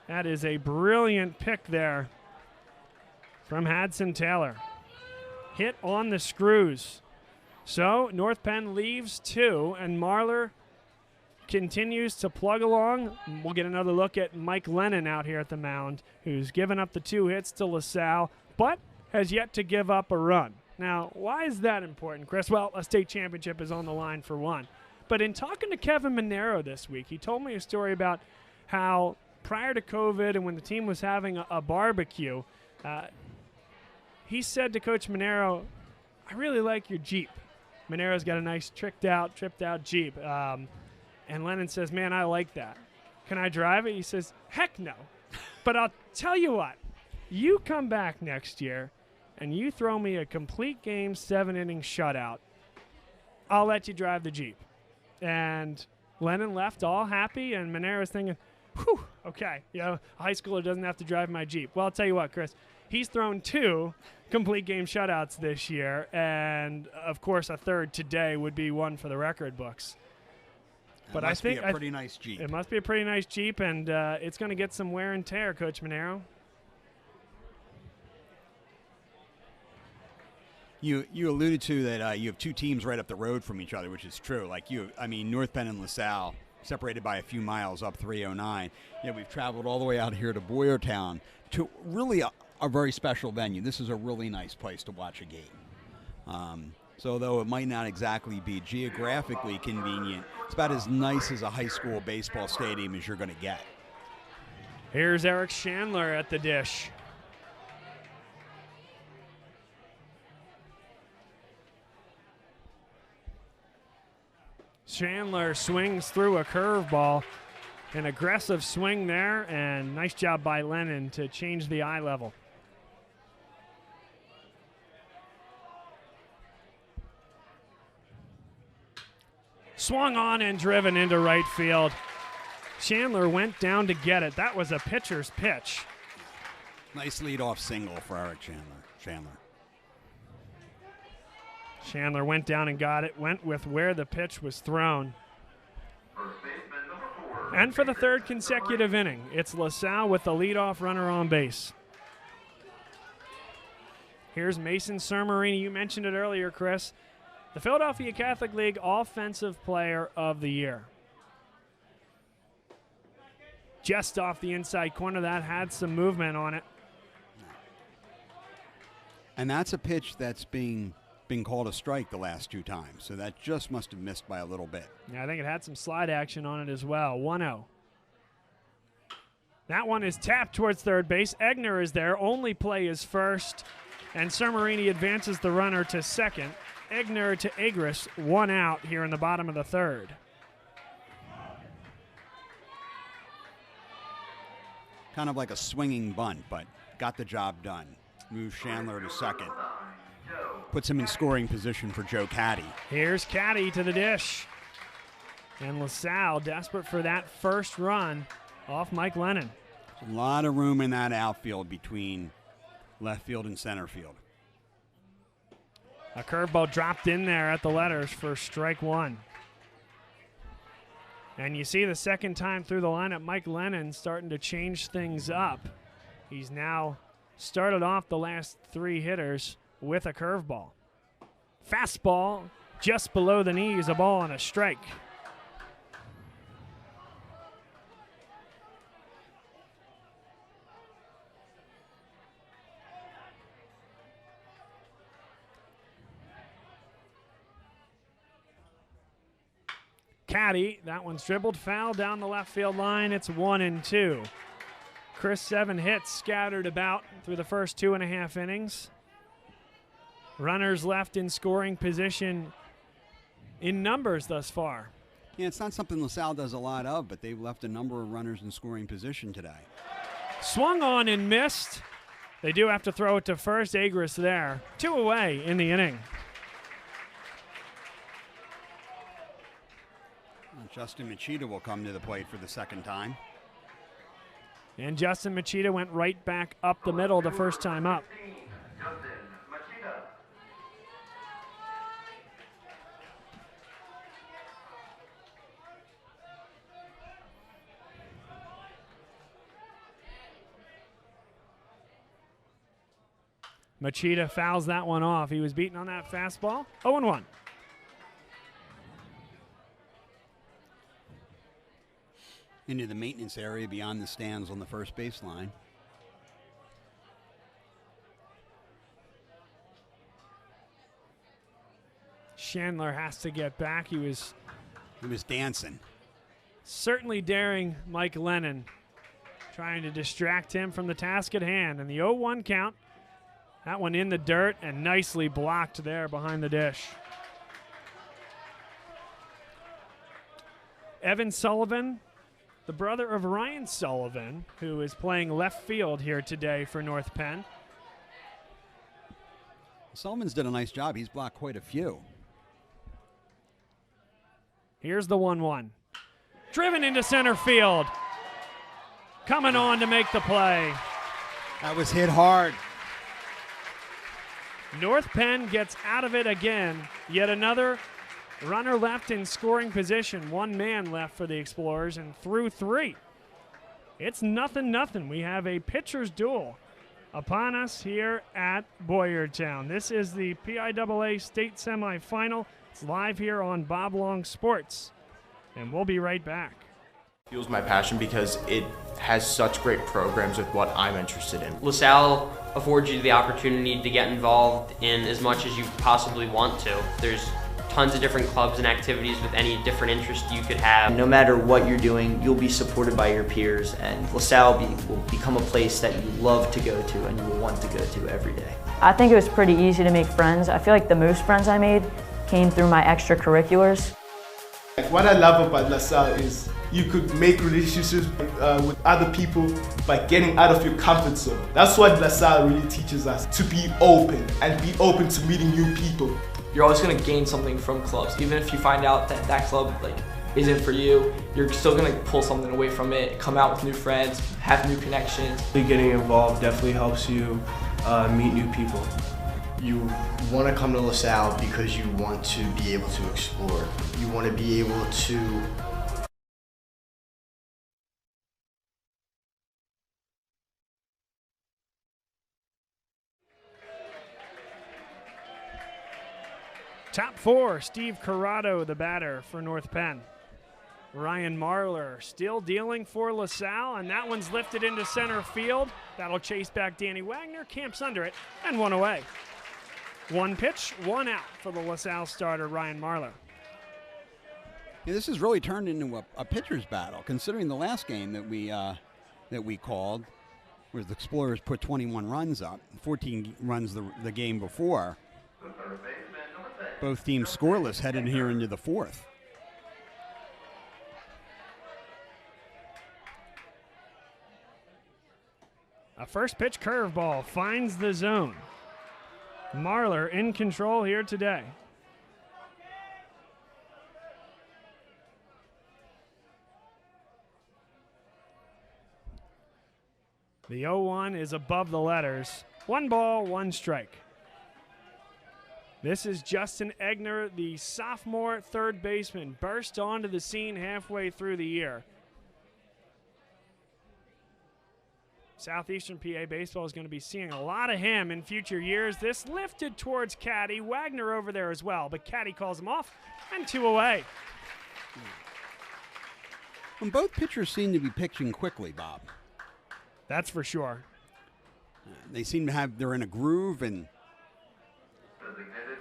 That is a brilliant pick there from Hudson Taylor. Hit on the screws. So North Penn leaves 2, and Marler continues to plug along. We'll get another look at Mike Lennon out here at the mound, who's given up the 2 hits to LaSalle, but has yet to give up a run. Now, why is that important, Chris? Well, a state championship is on the line for one. But in talking to Kevin Monero this week, he told me a story about how prior to COVID and when the team was having a barbecue, he said to Coach Monero, "I really like your Jeep." Monero's got a nice tripped out Jeep. And Lennon says, "Man, I like that. Can I drive it?" He says, "Heck no. But I'll tell you what, you come back next year and you throw me a complete game 7-inning shutout, I'll let you drive the Jeep." And Lennon left all happy, and Monero's thinking, whew, okay, a high schooler doesn't have to drive my Jeep. Well, I'll tell you what, Chris, he's thrown 2 complete game shutouts this year, and of course a third today would be one for the record books. But I think a pretty nice Jeep. It must be a pretty nice Jeep, and it's going to get some wear and tear, Coach Monero. You alluded to that you have 2 teams right up the road from each other, which is true. Like North Penn and LaSalle separated by a few miles up 309. We've traveled all the way out here to Boyertown to really a very special venue. This is a really nice place to watch a game. So though it might not exactly be geographically convenient, it's about as nice as a high school baseball stadium as you're going to get. Here's Eric Chandler at the dish. Chandler swings through a curveball. An aggressive swing there, and nice job by Lennon to change the eye level. Swung on and driven into right field. Chandler went down to get it. That was a pitcher's pitch. Nice leadoff single for Eric Chandler. Chandler went down and got it, went with where the pitch was thrown. And for the 3rd consecutive inning, it's LaSalle with the leadoff runner on base. Here's Mason Sermarini. You mentioned it earlier, Chris. The Philadelphia Catholic League Offensive Player of the Year. Just off the inside corner, that had some movement on it. And that's a pitch that's been called a strike the last 2 times, so that just must have missed by a little bit. Yeah, I think it had some slide action on it as well. 1-0. That one is tapped towards third base. Egner is there. Only play is first, and Sermarini advances the runner to second. Egner to Agris, 1 out here in the bottom of the 3rd. Kind of like a swinging bunt, but got the job done. Moves Chandler to second. Puts him in scoring position for Joe Caddy. Here's Caddy to the dish. And LaSalle desperate for that first run off Mike Lennon. There's a lot of room in that outfield between left field and center field. A curveball dropped in there at the letters for strike 1. And you see the second time through the lineup, Mike Lennon starting to change things up. He's now started off the last 3 hitters with a curveball. Fastball just below the knees, a ball and a strike. Caddy, that one's dribbled foul down the left field line. It's 1-2. Chris, 7 hits scattered about through the first 2.5 innings. Runners left in scoring position in numbers thus far. Yeah, it's not something LaSalle does a lot of, but they've left a number of runners in scoring position today. Swung on and missed. They do have to throw it to first. Egner there. 2 away in the inning. Justin Machida will come to the plate for the second time. And Justin Machida went right back up the middle the first time up. Machida fouls that one off. He was beaten on that fastball. 0-1. Into the maintenance area beyond the stands on the first baseline. Chandler has to get back. He was dancing. Certainly daring Mike Lennon, trying to distract him from the task at hand. And the 0-1 count. That one in the dirt and nicely blocked there behind the dish. Evan Sullivan, the brother of Ryan Sullivan, who is playing left field here today for North Penn. Sullivan's done a nice job. He's blocked quite a few. Here's the 1-1. Driven into center field. Coming on to make the play. That was hit hard. North Penn gets out of it again. Yet another runner left in scoring position. 1 man left for the Explorers and through 3. It's 0-0. We have a pitcher's duel upon us here at Boyertown. This is the PIAA State Semifinal. It's live here on Bob Long Sports. And we'll be right back. Fuels my passion because it has such great programs with what I'm interested in. LaSalle affords you the opportunity to get involved in as much as you possibly want to. There's tons of different clubs and activities with any different interest you could have. No matter what you're doing, you'll be supported by your peers, and LaSalle will become a place that you love to go to and you will want to go to every day. I think it was pretty easy to make friends. I feel like the most friends I made came through my extracurriculars. What I love about LaSalle is you could make relationships with other people by getting out of your comfort zone. That's what LaSalle really teaches us, to be open and be open to meeting new people. You're always going to gain something from clubs. Even if you find out that that club isn't for you, you're still going to pull something away from it, come out with new friends, have new connections. Getting involved definitely helps you meet new people. You want to come to LaSalle because you want to be able to explore. You want to be able to Top 4, Steve Corrado, the batter for North Penn. Ryan Marler still dealing for LaSalle, and that one's lifted into center field. That'll chase back Danny Wagner, camps under it, and 1 away. 1 pitch, 1 out for the LaSalle starter, Ryan Marler. Yeah, this has really turned into a pitcher's battle, considering the last game that we called, where the Explorers put 21 runs up, 14 runs the game before. Both teams scoreless headed here into the 4th. A first pitch curveball finds the zone. Marler in control here today. The 0-1 is above the letters. 1 ball, 1 strike. This is Justin Egner, the sophomore third baseman, burst onto the scene halfway through the year. Southeastern PA baseball is going to be seeing a lot of him in future years. This lifted towards Caddy. Wagner over there as well, but Caddy calls him off, and 2 away. And both pitchers seem to be pitching quickly, Bob. That's for sure. They seem to they're in a groove and...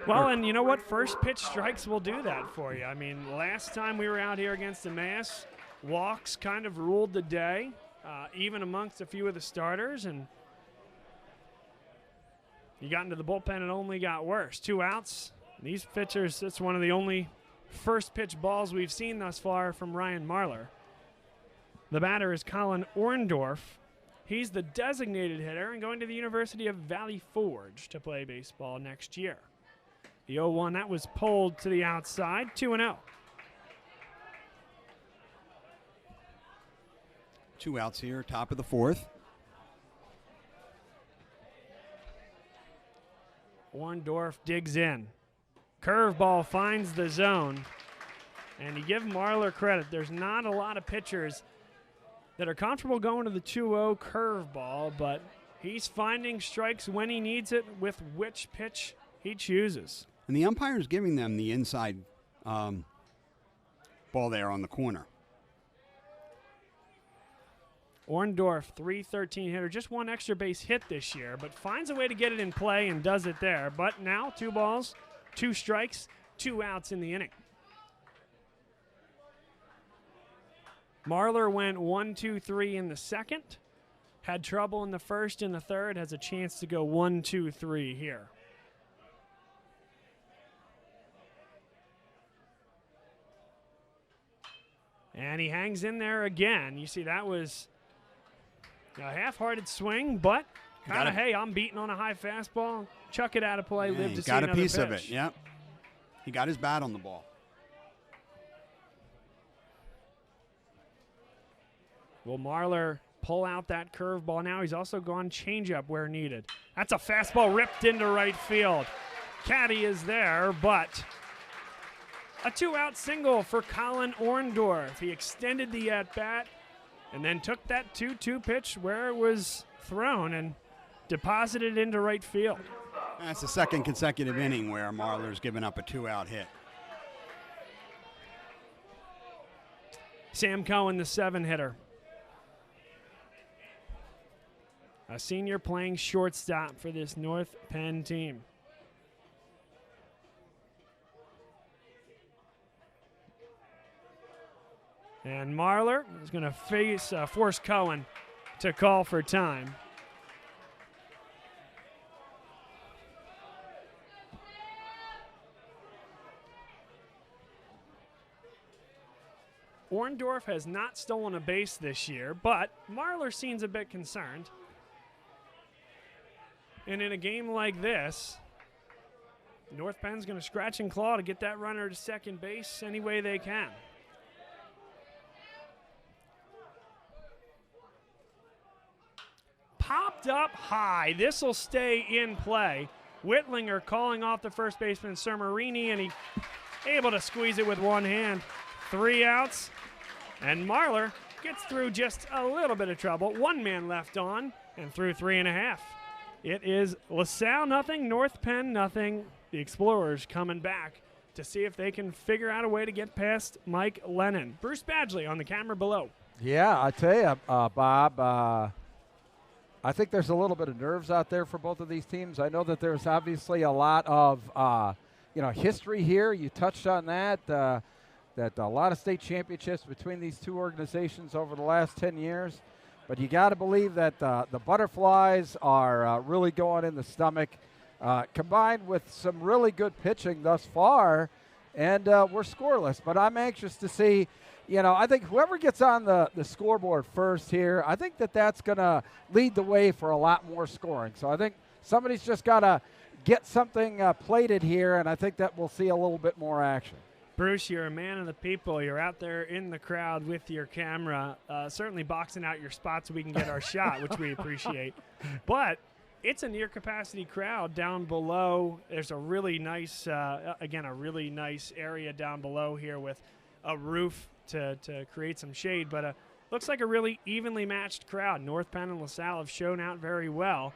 Well, and you know what? First pitch strikes will do that for you. I mean, last time we were out here against Emmaus, walks kind of ruled the day, even amongst a few of the starters, and you got into the bullpen and only got worse. 2 outs. These pitchers, that's one of the only first pitch balls we've seen thus far from Ryan Marler. The batter is Colin Orndorff, He's the designated hitter and going to the University of Valley Forge to play baseball next year. The 0-1, that was pulled to the outside, 2-0. 2 outs here, top of the 4th. Orndorff digs in. Curveball finds the zone. And you give Marler credit. There's not a lot of pitchers that are comfortable going to the 2-0 curveball, but he's finding strikes when he needs it with which pitch he chooses. And the umpire's giving them the inside ball there on the corner. Orndorff, .313 hitter, just 1 extra base hit this year, but finds a way to get it in play and does it there. But now 2 balls, 2 strikes, 2 outs in the inning. Marler went 1-2-3 in the second, had trouble in the first and the third, has a chance to go 1-2-3 here. And he hangs in there again. You see, that was a half-hearted swing, but kind of, hey, I'm beating on a high fastball. Chuck it out of play, live to see another pitch. Got a piece of it, yep. He got his bat on the ball. Will Marler pull out that curveball now? He's also gone changeup where needed. That's a fastball ripped into right field. Caddy is there, but a 2-out single for Colin Orndorff. He extended the at-bat and then took that 2-2 pitch where it was thrown and deposited into right field. That's the second consecutive inning where Marler's given up a 2-out hit. Sam Cohen, the 7-hitter. A senior playing shortstop for this North Penn team. And Marler is going to force Cohen to call for time. Orndorff has not stolen a base this year, but Marler seems a bit concerned. And in a game like this, North Penn's going to scratch and claw to get that runner to second base any way they can. Popped up high. This will stay in play. Whitlinger calling off the first baseman, Sermarini, and he able to squeeze it with one hand. 3 outs, and Marler gets through just a little bit of trouble. 1 man left on, and through 3.5. It is LaSalle nothing, North Penn nothing. The Explorers coming back to see if they can figure out a way to get past Mike Lennon. Bruce Badgley on the camera below. Yeah, I tell you, Bob, I think there's a little bit of nerves out there for both of these teams. I know that there's obviously a lot of history here. You touched on that, that a lot of state championships between these two organizations over the last 10 years. But you got to believe that the Butterflies are really going in the stomach, combined with some really good pitching thus far, and we're scoreless. But I'm anxious to see, I think whoever gets on the scoreboard first here, I think that's going to lead the way for a lot more scoring. So I think somebody's just got to get something plated here, and I think that we'll see a little bit more action. Bruce, you're a man of the people. You're out there in the crowd with your camera, certainly boxing out your spot so we can get our shot, which we appreciate. But it's a near-capacity crowd down below. There's a really nice, a really nice area down below here with a roof to create some shade. But looks like a really evenly matched crowd. North Penn and LaSalle have shown out very well.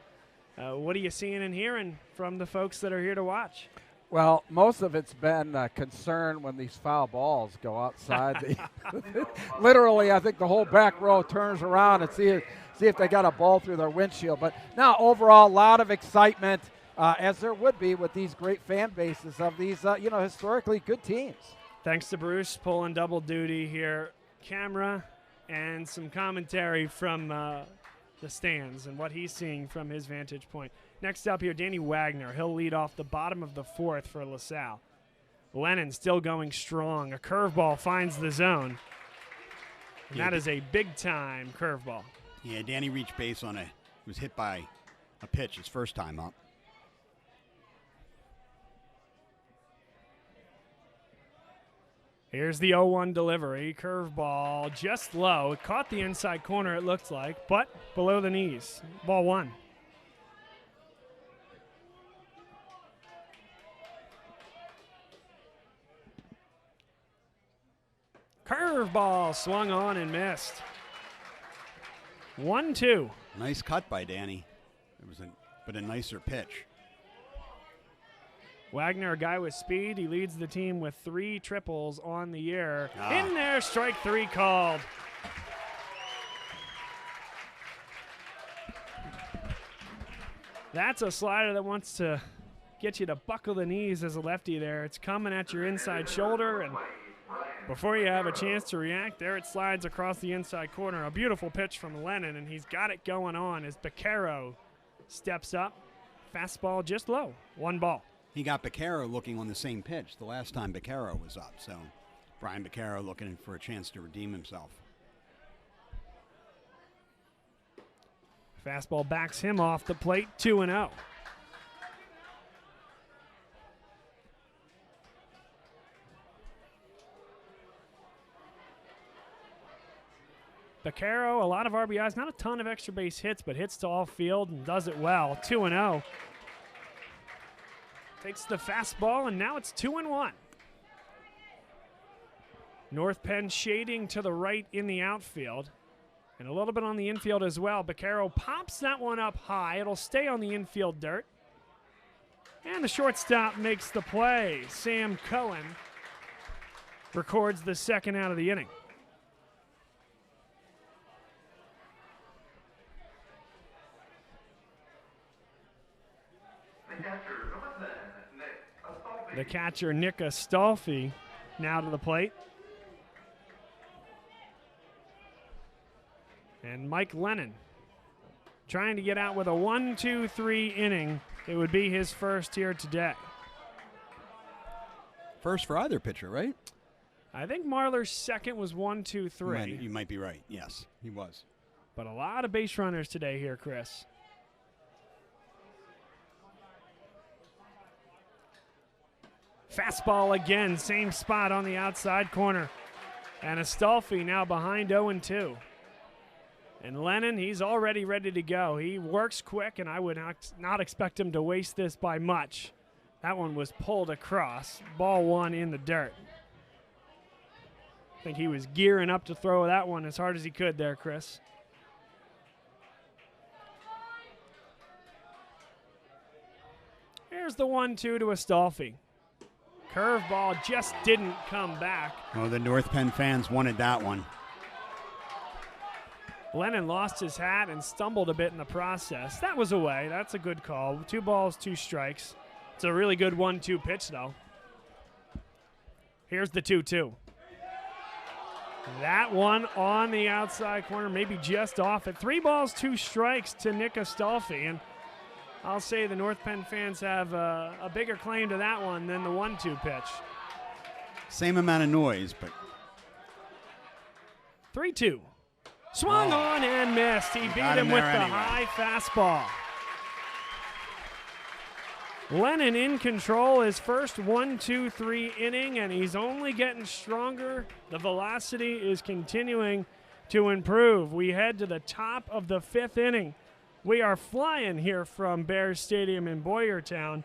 What are you seeing and hearing from the folks that are here to watch? Well, most of it's been concern when these foul balls go outside. Literally, I think the whole back row turns around and see if they got a ball through their windshield. But now, overall, a lot of excitement, as there would be with these great fan bases of these, historically good teams. Thanks to Bruce pulling double duty here. Camera and some commentary from the stands and what he's seeing from his vantage point. Next up here, Danny Wagner. He'll lead off the bottom of the 4th for LaSalle. Lennon still going strong. A curveball finds the zone. And that is a big-time curveball. Yeah, Danny reached base on was hit by a pitch his first time up. Here's the 0-1 delivery. Curveball just low. It caught the inside corner, it looked like, but below the knees. Ball 1. Curveball swung on and missed. 1-2. Nice cut by Danny. It was a nicer pitch. Wagner, a guy with speed. He leads the team with 3 triples on the year. In there, strike 3 called. That's a slider that wants to get you to buckle the knees as a lefty there. It's coming at your inside shoulder, and before you have a chance to react, there it slides across the inside corner. A beautiful pitch from Lennon, and he's got it going on as Beccaro steps up. Fastball just low. 1 ball. He got Beccaro looking on the same pitch the last time Beccaro was up. So Brian Beccaro looking for a chance to redeem himself. Fastball backs him off the plate, 2-0. Beccaro, a lot of RBIs, not a ton of extra base hits, but hits to all field and does it well. 2-0. Takes the fastball, and now it's 2-1. North Penn shading to the right in the outfield, and a little bit on the infield as well. Beccaro pops that one up high. It'll stay on the infield dirt. And the shortstop makes the play. Sam Cohen records the second out of the inning. The catcher, Nick Astolfi, now to the plate. And Mike Lennon trying to get out with a 1-2-3 inning. It would be his first here today. First for either pitcher, right? I think Marlar's second was 1-2-3. You might be right. Yes, he was. But a lot of base runners today here, Chris. Fastball again, same spot on the outside corner. And Astolfi now behind 0-2. And Lennon, he's already ready to go. He works quick, and I would not expect him to waste this by much. That one was pulled across. Ball 1 in the dirt. I think he was gearing up to throw that one as hard as he could there, Chris. Here's the 1-2 to Astolfi. Curveball just didn't come back. Oh, the North Penn fans wanted that one. Lennon lost his hat and stumbled a bit in the process. That was away. That's a good call. 2 balls, 2 strikes. It's a really good 1-2 pitch, though. Here's the 2-2. That one on the outside corner, maybe just off it. 3 balls, 2 strikes to Nick Astolfi. And I'll say the North Penn fans have a bigger claim to that one than the 1-2 pitch. Same amount of noise, but 3-2. Swung on and missed. He beat him with the high fastball. Lennon in control, his first 1-2-3 inning, and he's only getting stronger. The velocity is continuing to improve. We head to the top of the 5th inning. We are flying here from Bears Stadium in Boyertown,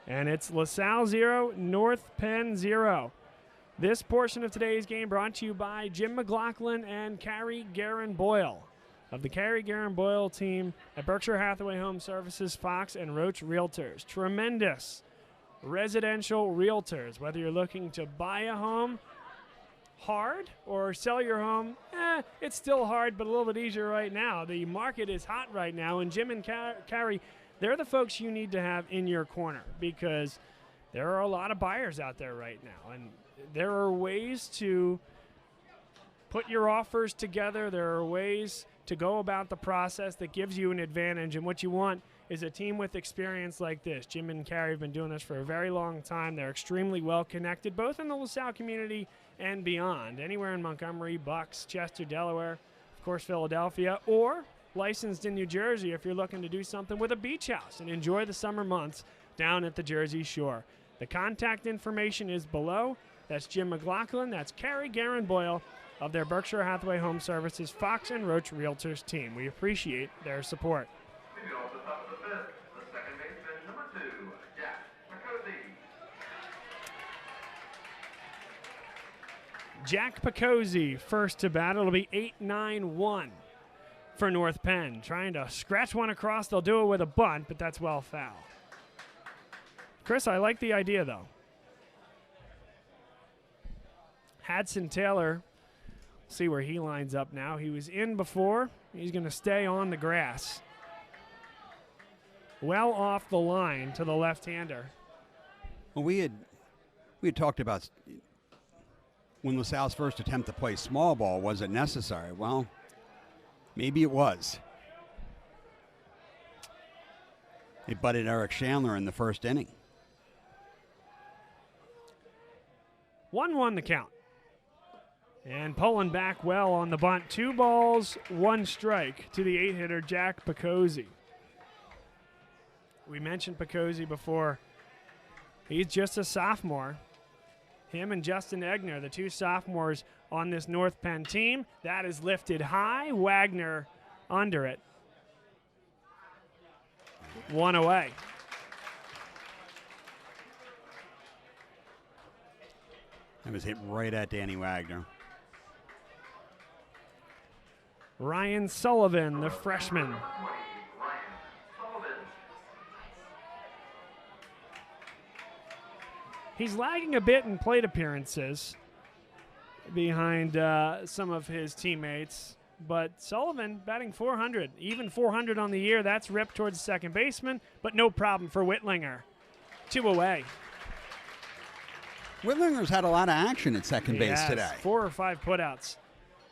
and it's LaSalle 0, North Penn 0. This portion of today's game brought to you by Jim McLaughlin and Carrie Guerin Boyle of the Carrie Guerin Boyle team at Berkshire Hathaway Home Services, Fox, and Roach Realtors. Tremendous residential realtors. Whether you're looking to buy a home hard or sell your home, it's still hard, but a little bit easier right now. The market is hot right now, and Jim and Carrie, they're the folks you need to have in your corner because there are a lot of buyers out there right now, and there are ways to put your offers together. There are ways to go about the process that gives you an advantage, and what you want is a team with experience like this. Jim and Carrie have been doing this for a very long time. They're extremely well connected, both in the LaSalle community and beyond. Anywhere in Montgomery, Bucks, Chester, Delaware. Of course, Philadelphia, or licensed in New Jersey if you're looking to do something with a beach house and enjoy the summer months down at the Jersey Shore. The contact information is below. That's Jim McLaughlin. That's Carrie Garen Boyle of their Berkshire Hathaway Home Services Fox and Roach Realtors team. We appreciate their support. Jack Picozzi first to bat. It'll be 8-9-1 for North Penn. Trying to scratch one across. They'll do it with a bunt, but that's well foul. Chris, I like the idea, though. Hadson Taylor, see where he lines up now. He was in before. He's going to stay on the grass. Well off the line to the left-hander. Well, we had talked about when LaSalle's first attempt to play small ball, was it necessary? Well, maybe it was. They butted Eric Chandler in the first inning. 1-1 the count. And pulling back well on the bunt. 2 balls, 1 strike to the 8-hitter, Jack Picozzi. We mentioned Picozzi before. He's just a sophomore. Him and Justin Egner, the 2 sophomores on this North Penn team. That is lifted high. Wagner under it. 1 away. That was hit right at Danny Wagner. Ryan Sullivan, the freshman. He's lagging a bit in plate appearances behind some of his teammates, but Sullivan batting .400, even .400 on the year. That's ripped towards the second baseman, but no problem for Whitlinger. 2 away. Whitlinger's had a lot of action at second base today. 4 or 5 putouts,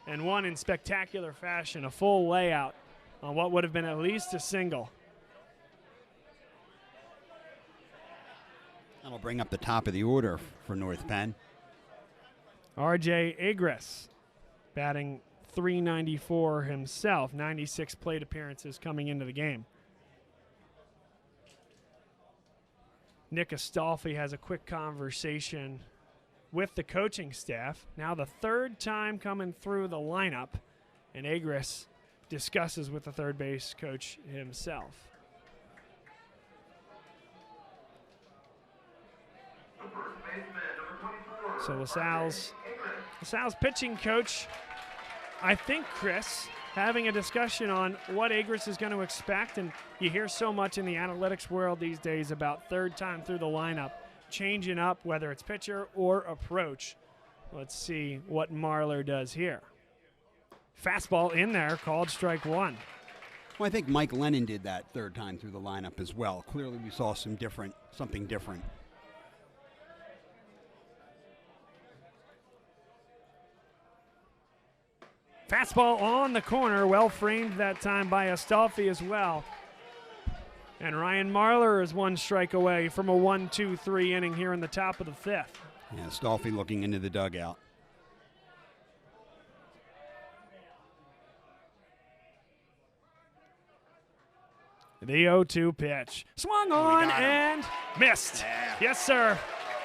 and one in spectacular fashion, a full layout on what would have been at least a single. That'll bring up the top of the order for North Penn. R.J. Egner batting .394 himself, 96 plate appearances coming into the game. Nick Astolfi has a quick conversation with the coaching staff. Now the 3rd time coming through the lineup, and Egner discusses with the third base coach himself. So LaSalle's pitching coach, I think, Chris, having a discussion on what Egner is going to expect, and you hear so much in the analytics world these days about 3rd time through the lineup, changing up whether it's pitcher or approach. Let's see what Marler does here. Fastball in there, called strike 1. Well, I think Mike Lennon did that 3rd time through the lineup as well. Clearly we saw something different. Fastball on the corner, well framed that time by Astolfi as well. And Ryan Marler is 1 strike away from a 1-2-3 inning here in the top of the 5th. Yeah, Astolfi looking into the dugout. The 0-2 pitch. Swung on and missed. Yeah. Yes, sir.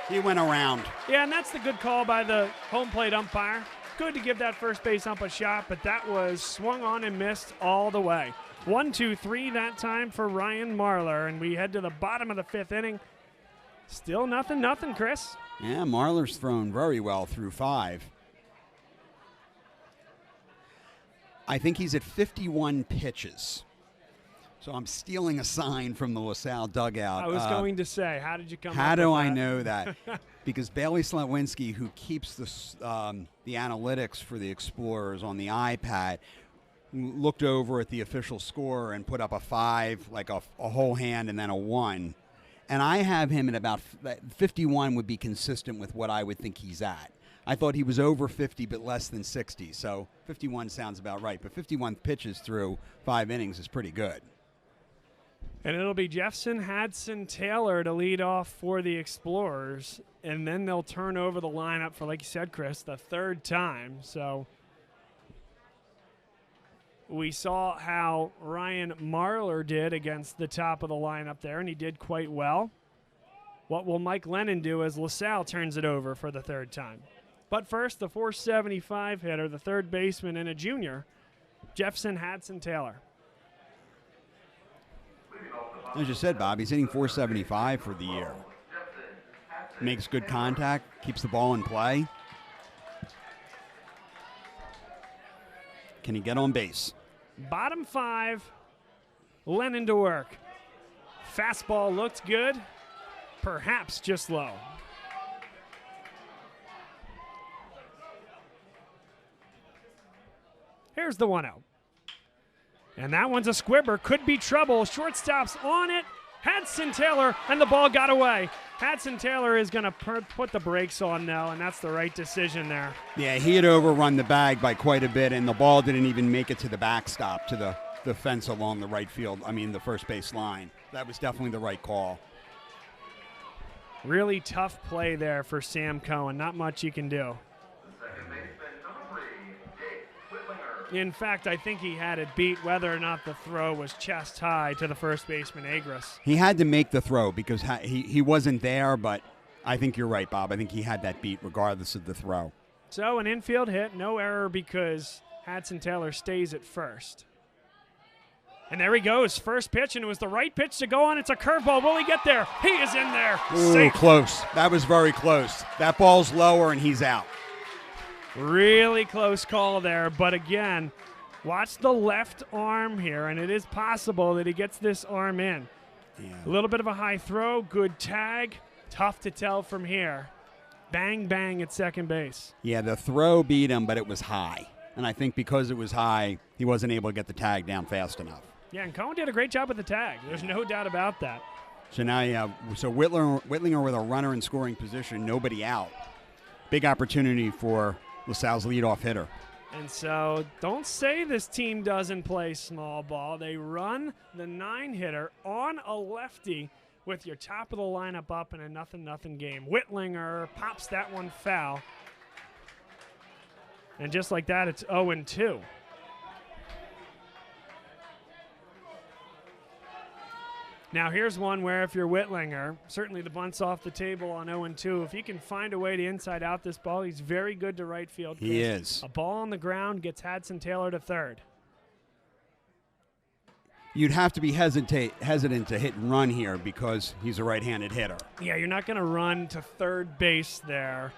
He went around. Yeah, and that's the good call by the home plate umpire. Good to give that first base ump a shot, but that was swung on and missed all the way. 1-2-3 that time for Ryan Marler, and we head to the bottom of the 5th inning. Still nothing, Chris. Yeah, Marler's thrown very well through 5. I think he's at 51 pitches. So I'm stealing a sign from the LaSalle dugout. I was going to say, how did you come up with that? How do I know that? Because Bailey Slawinski, who keeps the analytics for the Explorers on the iPad, looked over at the official score and put up a 5, like a whole hand and then a 1. And I have him at about 51 would be consistent with what I would think he's at. I thought he was over 50 but less than 60, so 51 sounds about right. But 51 pitches through 5 innings is pretty good. And it'll be Jefferson Hadson Taylor to lead off for the Explorers, and then they'll turn over the lineup for, like you said, Chris, the 3rd time. So We saw how Ryan Marler did against the top of the lineup there, and he did quite well. What will Mike Lennon do as LaSalle turns it over for the third time? But first, the 475 hitter, the third baseman and a junior, Jefferson Hadson-Taylor. As you said, Bob, he's hitting 475 for the year. Makes good contact, keeps the ball in play. Can he get on base? Bottom 5, Lennon to work. Fastball looked good, perhaps just low. Here's the 1-0. And that one's a squibber. Could be trouble. Shortstop's on it. Hadson-Taylor, and the ball got away. Hadson-Taylor is going to put the brakes on now, and that's the right decision there. Yeah, he had overrun the bag by quite a bit, and the ball didn't even make it to the backstop, to the fence along the right field, the first base line. That was definitely the right call. Really tough play there for Sam Cohen. Not much you can do. In fact, I think he had it beat whether or not the throw was chest high to the first baseman, Egner. He had to make the throw because he wasn't there, but I think you're right, Bob. I think he had that beat regardless of the throw. So an infield hit, no error because Hadson-Taylor stays at first. And there he goes, first pitch, and it was the right pitch to go on. It's a curveball. Will he get there? He is in there. Ooh, safe. Close. That was very close. That ball's lower, and he's out. Really close call there, but again, watch the left arm here, and it is possible that he gets this arm in. Yeah. A little bit of a high throw, good tag, tough to tell from here. Bang, bang at second base. Yeah, the throw beat him, but it was high. And I think because it was high, he wasn't able to get the tag down fast enough. Yeah, and Cohen did a great job with the tag. There's no doubt about that. So now you have Whitlinger with a runner in scoring position, nobody out. Big opportunity for LaSalle's leadoff hitter. And so don't say this team doesn't play small ball. They run the 9-hitter on a lefty with your top of the lineup up in a 0-0 game. Whitlinger pops that one foul. And just like that, it's 0-2. Now here's one where if you're Whitlinger, certainly the bunt's off the table on 0-2. If he can find a way to inside out this ball, he's very good to right field. He is. A ball on the ground gets Hadson-Taylor to third. You'd have to be hesitant to hit and run here because he's a right-handed hitter. Yeah, you're not going to run to third base there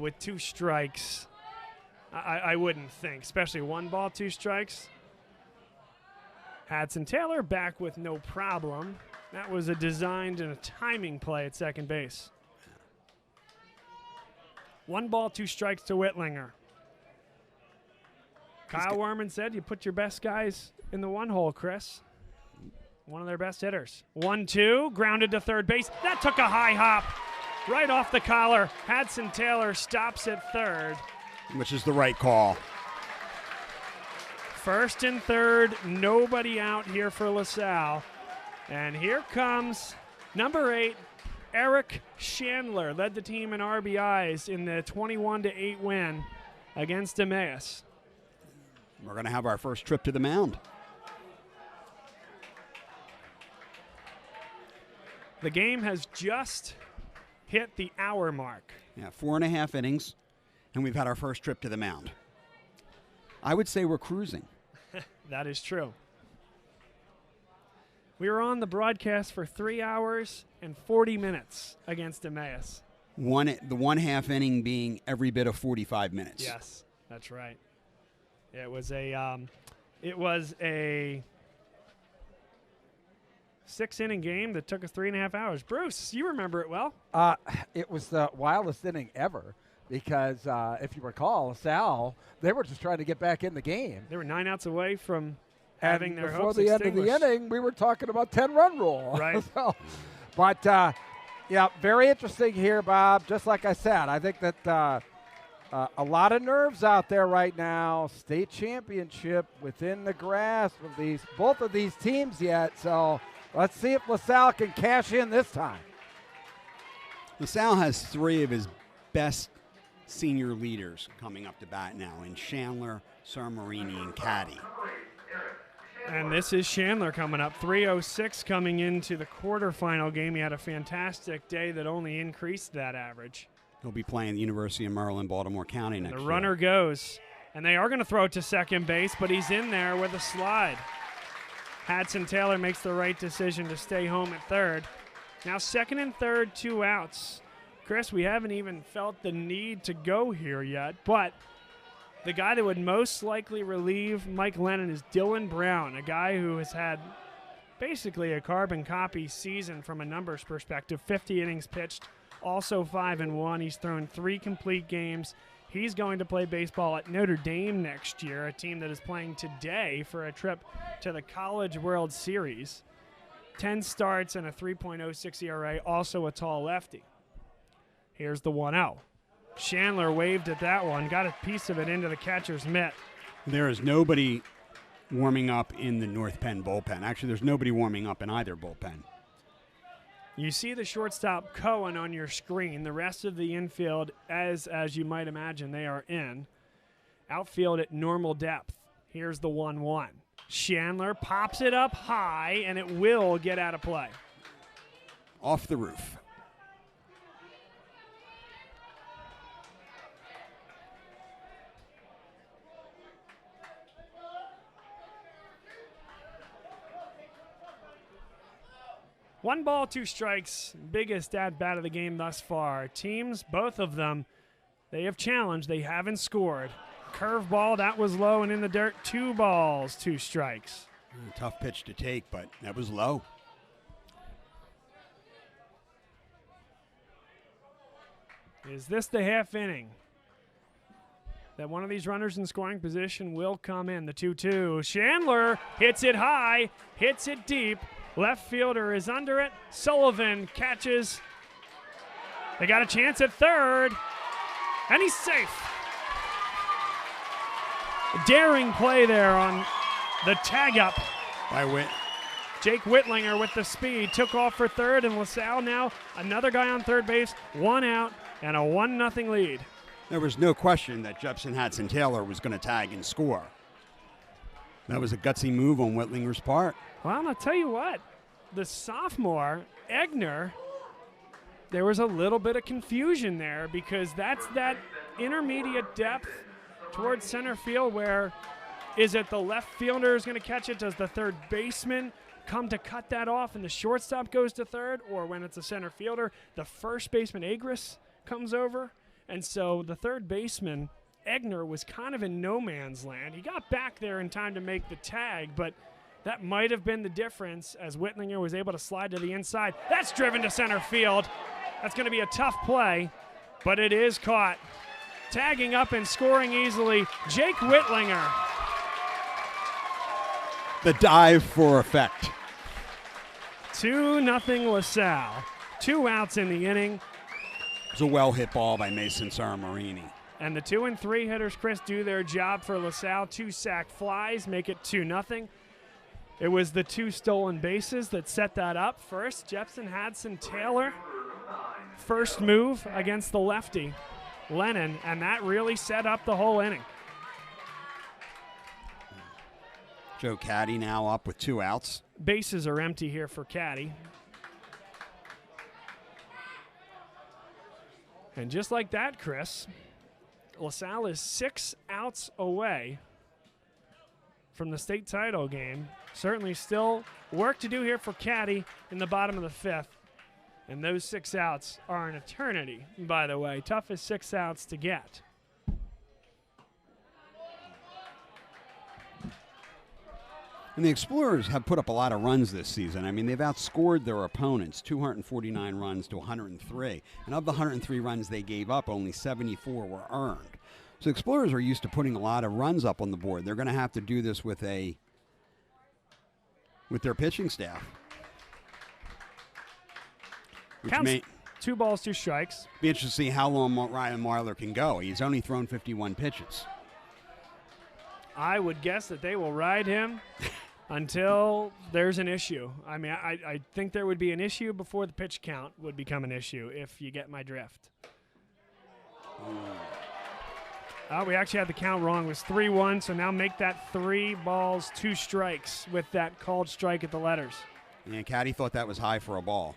with 2 strikes. I wouldn't think, especially 1 ball, 2 strikes. Hadson-Taylor back with no problem. That was a designed and a timing play at second base. 1 ball, 2 strikes to Whitlinger. Kyle Werman said you put your best guys in the 1 hole, Chris. One of their best hitters. 1-2, grounded to third base. That took a high hop right off the collar. Hadson-Taylor stops at third. Which is the right call. First and third, nobody out here for LaSalle. And here comes number 8, Eric Chandler. Led the team in RBIs in the 21-8 win against Emmaus. We're going to have our first trip to the mound. The game has just hit the hour mark. Yeah, 4.5 innings, and we've had our first trip to the mound. I would say we're cruising. That is true. We were on the broadcast for 3 hours and 40 minutes against Emmaus. The 1/2 inning being every bit of 45 minutes. Yes, that's right. It was a 6-inning game that took us 3.5 hours. Bruce, you remember it well. It was the wildest inning ever because if you recall, Salle, they were just trying to get back in the game. They were 9 outs away from having their before hopes the end of the extinguished. inning, we were talking about 10-run rule. Right. But, yeah, very interesting here, Bob. Just like I said, I think that a lot of nerves out there right now. State championship within the grasp of both of these teams yet. So let's see if LaSalle can cash in this time. LaSalle has 3 of his best senior leaders coming up to bat now in Chandler, Sarmarini, and Caddy. And this is Chandler coming up. 3:06 coming into the quarterfinal game. He had a fantastic day that only increased that average. He'll be playing the University of Maryland, Baltimore County next year. The runner goes. And they are going to throw it to second base, but he's in there with a slide. Hadson Taylor makes the right decision to stay home at third. Now second and third, 2 outs. Chris, we haven't even felt the need to go here yet, but the guy that would most likely relieve Mike Lennon is Dylan Brown, a guy who has had basically a carbon copy season from a numbers perspective. 50 innings pitched, also 5-1. He's thrown 3 complete games. He's going to play baseball at Notre Dame next year, a team that is playing today for a trip to the College World Series. 10 starts and a 3.06 ERA, also a tall lefty. Here's the 1-0. Chandler waved at that one, got a piece of it into the catcher's mitt. There is nobody warming up in the North Penn bullpen. Actually, there's nobody warming up in either bullpen. You see the shortstop Cohen on your screen. The rest of the infield, as you might imagine, they are in. Outfield at normal depth. Here's the 1-1. Chandler pops it up high, and it will get out of play. Off the roof. One ball, 2 strikes, biggest at-bat of the game thus far. Teams, both of them, they have challenged. They haven't scored. Curveball, that was low and in the dirt. 2 balls, 2 strikes. Tough pitch to take, but that was low. Is this the half inning that one of these runners in scoring position will come in? The 2-2. Chandler hits it high, hits it deep. Left fielder is under it. Sullivan catches. They got a chance at third, and he's safe. A daring play there on the tag up by Witt. Jake Whitlinger with the speed took off for third, and LaSalle now another guy on third base, 1 out, and a 1-0 lead. There was no question that Jepson Hadson Taylor was going to tag and score. That was a gutsy move on Whitlinger's part. Well, I'll tell you what, the sophomore, Egner, there was a little bit of confusion there because that's that intermediate depth towards center field where is it the left fielder is going to catch it? Does the third baseman come to cut that off and the shortstop goes to third? Or when it's a center fielder, the first baseman, Agris, comes over? And so the third baseman, Egner, was kind of in no man's land. He got back there in time to make the tag, but that might have been the difference as Whitlinger was able to slide to the inside. That's driven to center field. That's going to be a tough play, but it is caught. Tagging up and scoring easily, Jake Whitlinger. The dive for effect. 2-0 LaSalle. 2 outs in the inning. It was a well-hit ball by Mason Saramarini. And the 2 and 3 hitters, Chris, do their job for LaSalle. 2 sack flies, make it 2-0. It was the 2 stolen bases that set that up. First, Jepson Hadson Taylor. First move against the lefty, Lennon, and that really set up the whole inning. Joe Caddy now up with 2 outs. Bases are empty here for Caddy. And just like that, Chris, LaSalle is 6 outs away from the state title game. Certainly still work to do here for Caddy in the bottom of the 5th. And those 6 outs are an eternity, by the way. Toughest 6 outs to get. And the Explorers have put up a lot of runs this season. I mean, they've outscored their opponents, 249 runs to 103. And of the 103 runs they gave up, only 74 were earned. So Explorers are used to putting a lot of runs up on the board. They're going to have to do this with their pitching staff. Counts 2 balls, 2 strikes. Be interesting to see how long Ryan Marler can go. He's only thrown 51 pitches. I would guess that they will ride him until there's an issue. I mean, I think there would be an issue before the pitch count would become an issue, if you get my drift. Oh, we actually had the count wrong. It was 3-1, so now make that 3 balls, 2 strikes with that called strike at the letters. Yeah, Caddy thought that was high for a ball.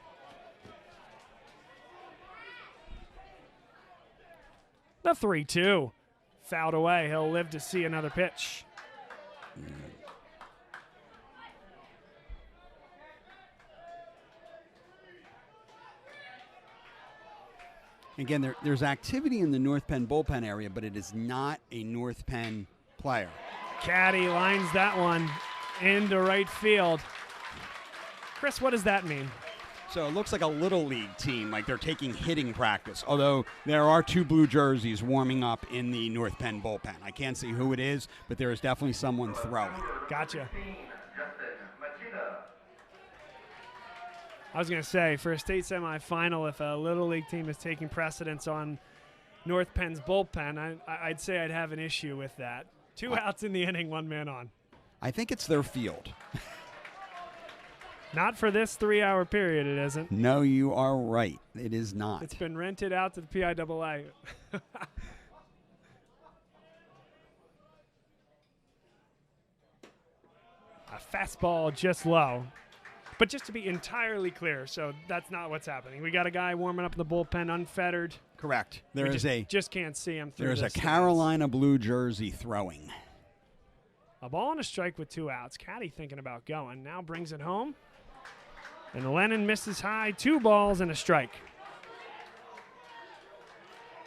The 3-2. Fouled away. He'll live to see another pitch. Again, there's activity in the North Penn bullpen area, but it is not a North Penn player. Caddy lines that one into right field. Chris, what does that mean? So it looks like a little league team, like they're taking hitting practice, although there are 2 blue jerseys warming up in the North Penn bullpen. I can't see who it is, but there is definitely someone throwing. Gotcha. I was going to say, for a state semifinal, if a little league team is taking precedence on North Penn's bullpen, I'd say I'd have an issue with that. 2 outs in the inning, 1 man on. I think it's their field. Not for this 3-hour period, it isn't. No, you are right. It is not. It's been rented out to the PIAA. A fastball just low. But just to be entirely clear, so that's not what's happening. We got a guy warming up in the bullpen, unfettered. Correct. Just can't see him through. There's a Carolina blue jersey throwing. A ball and a strike with 2 outs. Caddy thinking about going. Now brings it home. And Lennon misses high. 2 balls and a strike.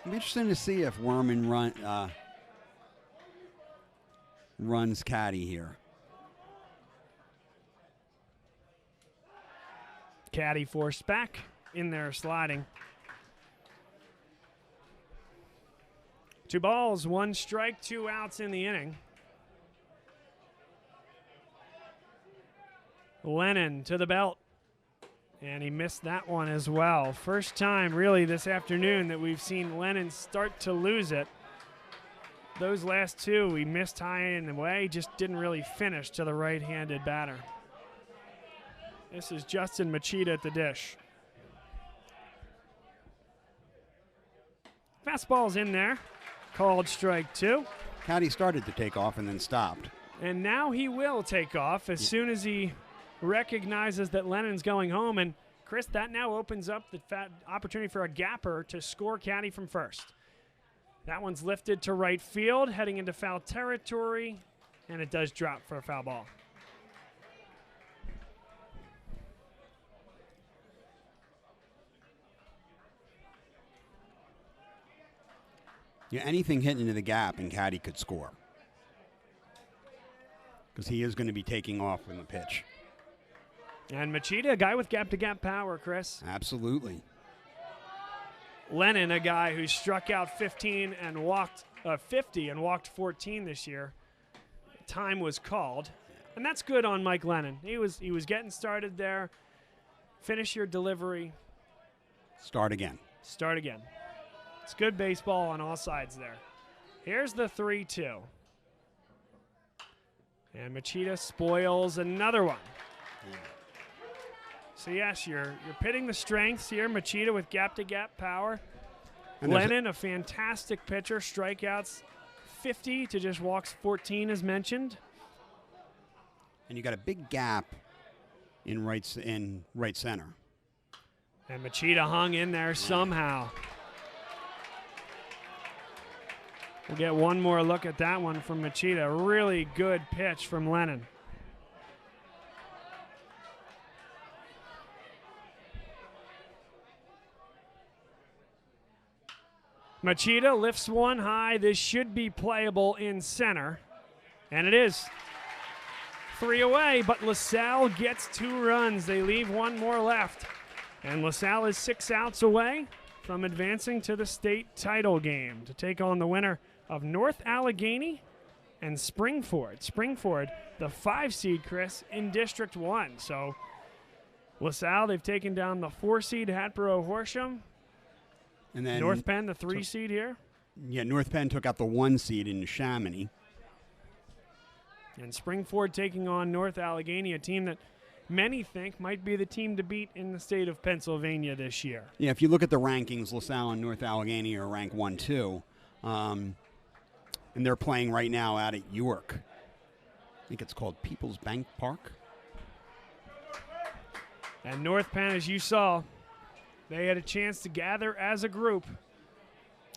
It'll be interesting to see if Werman runs Caddy here. Caddy forced back in there sliding. 2 balls, 1 strike, 2 outs in the inning. Lennon to the belt. And he missed that one as well. First time really this afternoon that we've seen Lennon start to lose it. Those last 2, he missed high and away, just didn't really finish to the right-handed batter. This is Justin Machida at the dish. Fastball's in there. Called strike 2. Caddy started to take off and then stopped. And now he will take off as soon as he recognizes that Lennon's going home. And, Chris, that now opens up the opportunity for a gapper to score Caddy from first. That one's lifted to right field, heading into foul territory, and it does drop for a foul ball. Yeah, anything hitting into the gap and Caddy could score. Because he is going to be taking off in the pitch. And Machida, a guy with gap-to-gap power, Chris. Absolutely. Lennon, a guy who struck out 50 and walked 14 this year. Time was called. And that's good on Mike Lennon. He was getting started there. Finish your delivery. Start again. Start again. It's good baseball on all sides there. Here's the 3-2. And Machida spoils another one. Yeah. So, yes, you're pitting the strengths here. Machida with gap-to-gap power. And Lennon, a fantastic pitcher. Strikeouts 50 to just walks 14, as mentioned. And you got a big gap in right center. And Machida hung in there somehow. We'll get one more look at that one from Machida. Really good pitch from Lennon. Machida lifts one high. This should be playable in center. And it is. 3 away, but LaSalle gets 2 runs. They leave 1 more left. And LaSalle is 6 outs away from advancing to the state title game to take on the winner of North Allegheny and Springford. Springford, the 5 seed, Chris, in District 1. So LaSalle, they've taken down the 4 seed Hatboro Horsham. And then North Penn, the 3 seed here. Yeah, North Penn took out the 1 seed in Chamonix. And Springford taking on North Allegheny, a team that many think might be the team to beat in the state of Pennsylvania this year. Yeah, if you look at the rankings, LaSalle and North Allegheny are ranked 1-2. And they're playing right now out at York. I think it's called People's Bank Park. And North Penn, as you saw, they had a chance to gather as a group.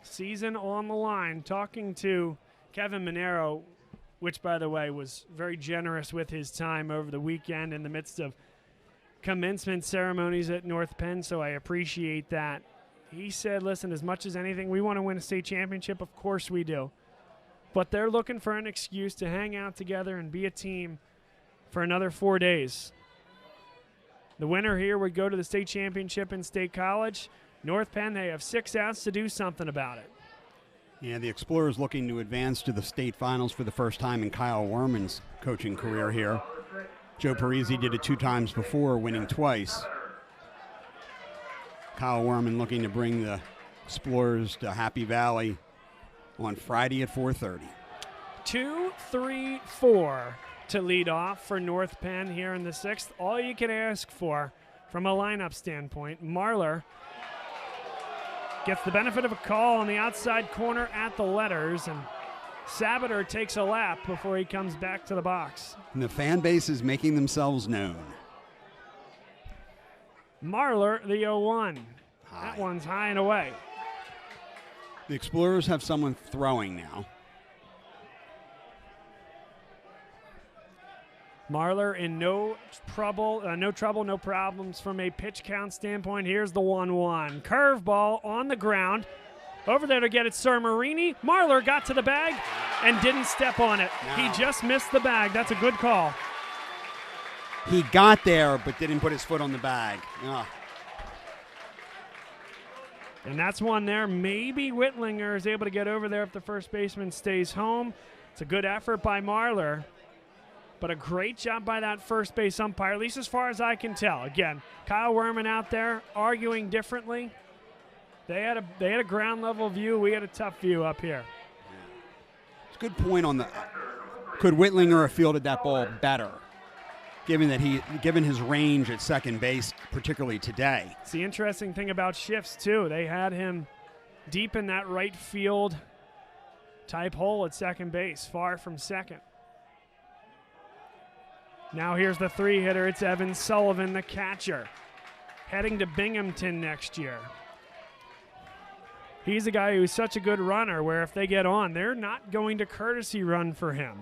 Season on the line, talking to Kevin Monero, which, by the way, was very generous with his time over the weekend in the midst of commencement ceremonies at North Penn, so I appreciate that. He said, listen, as much as anything, we want to win a state championship. Of course we do. But they're looking for an excuse to hang out together and be a team for another 4 days. The winner here would go to the state championship in State College. North Penn, they have 6 outs to do something about it. Yeah, the Explorers looking to advance to the state finals for the first time in Kyle Werman's coaching career here. Joe Parisi did it 2 times before, winning twice. Kyle Werman looking to bring the Explorers to Happy Valley on Friday at 4:30. 2, 3, 4 to lead off for North Penn here in the 6th. All you can ask for from a lineup standpoint. Marler gets the benefit of a call on the outside corner at the letters, and Sabater takes a lap before he comes back to the box. And the fan base is making themselves known. Marler, the 0-1. That one's high and away. The Explorers have someone throwing now. Marler in no trouble, no problems from a pitch count standpoint. Here's the 1-1. Curveball on the ground. Over there to get it, Sir Marini. Marler got to the bag and didn't step on it. No. He just missed the bag. That's a good call. He got there but didn't put his foot on the bag. Ugh. And that's one there. Maybe Whitlinger is able to get over there if the first baseman stays home. It's a good effort by Marler, but a great job by that first base umpire, at least as far as I can tell. Again, Kyle Werman out there arguing differently. They had a ground level view. We had a tough view up here. It's a good point on the. Could Whitlinger have fielded that ball better, given his range at second base, particularly today? It's the interesting thing about shifts too. They had him deep in that right field type hole at second base, far from second. Now here's the 3-hitter. It's Evan Sullivan, the catcher, heading to Binghamton next year. He's a guy who's such a good runner where if they get on, they're not going to courtesy run for him.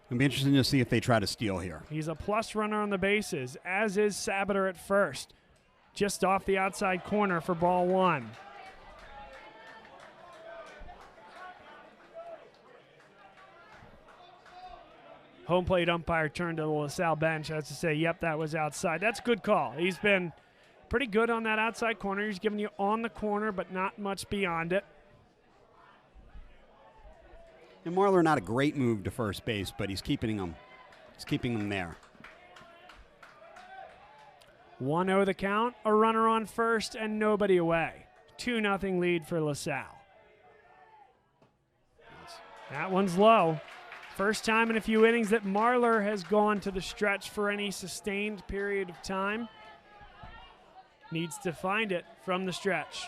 It'll be interesting to see if they try to steal here. He's a plus runner on the bases, as is Sabater at first. Just off the outside corner for ball 1. Home plate umpire turned to the LaSalle bench as to say, yep, that was outside. That's a good call. He's been pretty good on that outside corner. He's giving you on the corner, but not much beyond it. And Marler, not a great move to first base, but he's keeping them there. 1-0 the count, a runner on first, and nobody away. 2-0 lead for LaSalle. That one's low. First time in a few innings that Marler has gone to the stretch for any sustained period of time. Needs to find it from the stretch.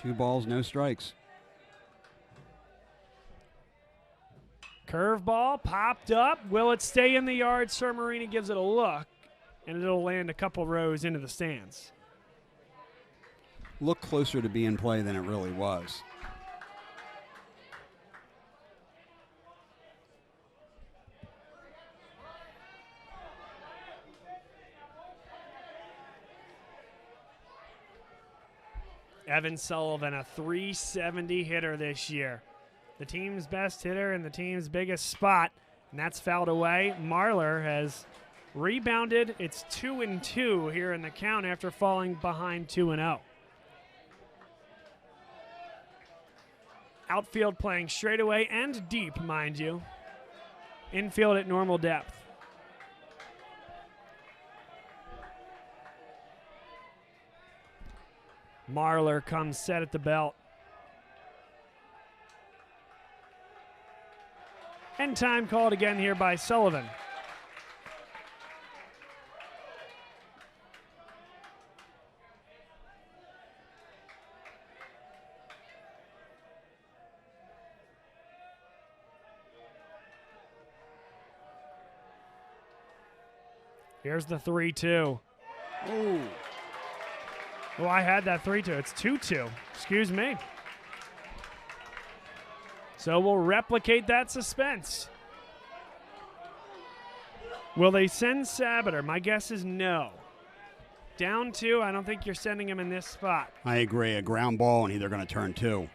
2 balls, no strikes. Curveball popped up. Will it stay in the yard? Sir Marini gives it a look, and it'll land a couple rows into the stands. Looked closer to being play than it really was. Evan Sullivan, a .370 hitter this year. The team's best hitter and the team's biggest spot, and that's fouled away. Marler has rebounded. It's 2-2 here in the count after falling behind 2-0. Outfield playing straightaway and deep, mind you. Infield at normal depth. Marler comes set at the belt. And time called again here by Sullivan. Here's the 3-2. Ooh. Oh, I had that 3-2. It's 2-2. Excuse me. So we'll replicate that suspense. Will they send Sabater? My guess is no. Down 2, I don't think you're sending him in this spot. I agree. A ground ball, and they're going to turn 2.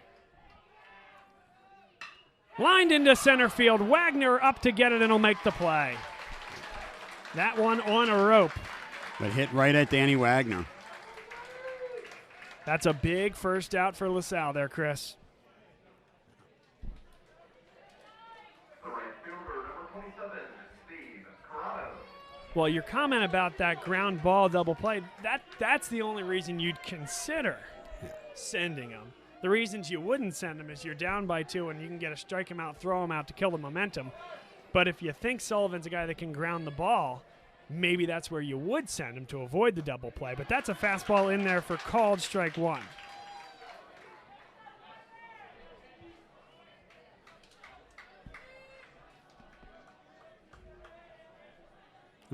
Lined into center field. Wagner up to get it, and he'll make the play. That one on a rope. But hit right at Danny Wagner. That's a big first out for LaSalle there, Chris. Well, your comment about that ground ball double play, that's the only reason you'd consider sending him. The reasons you wouldn't send him is you're down by 2 and you can get a strike him out, throw him out to kill the momentum. But if you think Sullivan's a guy that can ground the ball, maybe that's where you would send him to avoid the double play. But that's a fastball in there for called strike 1.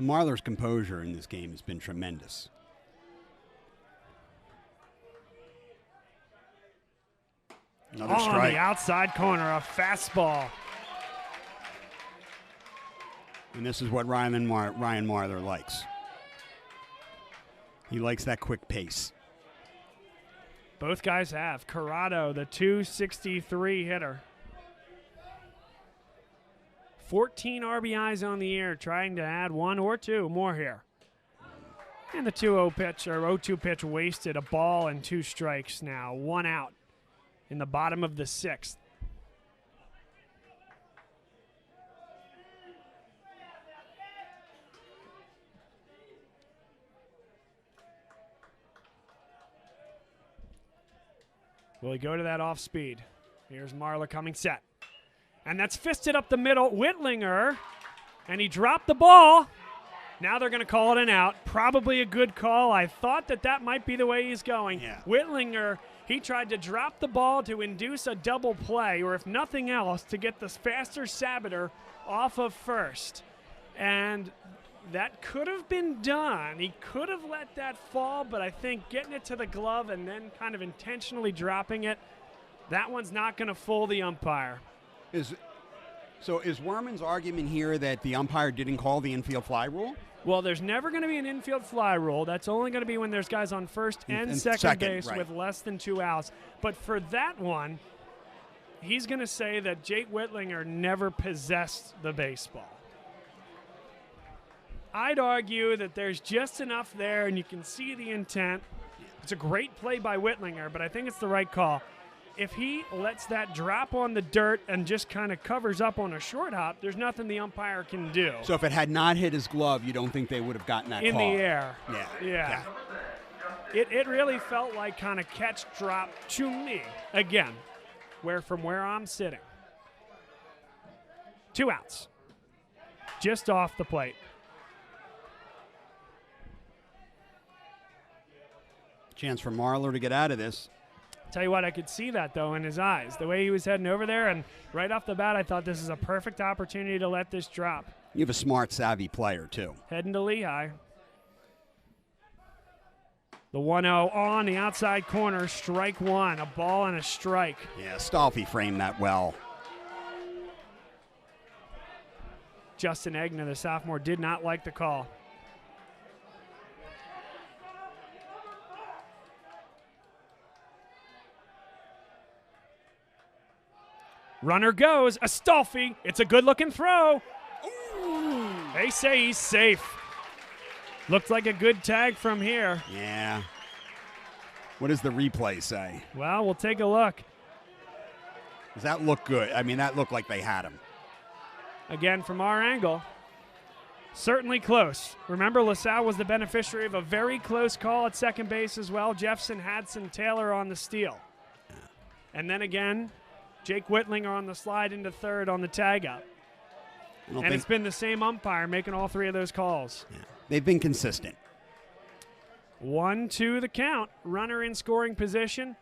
Marler's composure in this game has been tremendous. Another on strike. The outside corner, a fastball. And this is what Ryan Marler likes. He likes that quick pace. Both guys have. Corrado, the 263 hitter. 14 RBIs on the year, trying to add 1 or 2 more here. And the 2-0 pitch, or 0-2 pitch wasted. A ball and 2 strikes now. 1 out in the bottom of the 6th. Will he go to that off speed? Here's Marler coming set. And that's fisted up the middle. Whitlinger, and he dropped the ball. Now they're going to call it an out. Probably a good call. I thought that might be the way he's going. Yeah. Whitlinger, he tried to drop the ball to induce a double play, or if nothing else, to get the faster Sabater off of first. And that could have been done. He could have let that fall, but I think getting it to the glove and then kind of intentionally dropping it, that one's not going to fool the umpire. Is Werman's argument here that the umpire didn't call the infield fly rule? Well, there's never going to be an infield fly rule. That's only going to be when there's guys on first and second base right. with less than 2 outs. But for that one, he's going to say that Jake Whitlinger never possessed the baseball. I'd argue that there's just enough there, and you can see the intent. It's a great play by Whitlinger, but I think it's the right call. If he lets that drop on the dirt and just kind of covers up on a short hop, there's nothing the umpire can do. So if it had not hit his glove, you don't think they would have gotten that in call? the air. Yeah. It really felt like kind of catch drop to me. Again, from where I'm sitting. 2 outs. Just off the plate. Chance for Marler to get out of this. Tell you what, I could see that, though, in his eyes. The way he was heading over there, and right off the bat, I thought this is a perfect opportunity to let this drop. You have a smart, savvy player, too. Heading to Lehigh. The 1-0 on the outside corner, strike 1, a ball and a strike. Yeah, Stolfi framed that well. Justin Egner, the sophomore, did not like the call. Runner goes, Astolfi. It's a good-looking throw. Ooh. They say he's safe. Looked like a good tag from here. Yeah. What does the replay say? Well, we'll take a look. Does that look good? I mean, that looked like they had him. Again, from our angle, certainly close. Remember, LaSalle was the beneficiary of a very close call at second base as well. Jeffson, Hadson, Taylor on the steal. And then again, Jake Whitlinger on the slide into third on the tag up. And it's been the same umpire making all 3 of those calls. Yeah. They've been consistent. 1-2 the count. Runner in scoring position.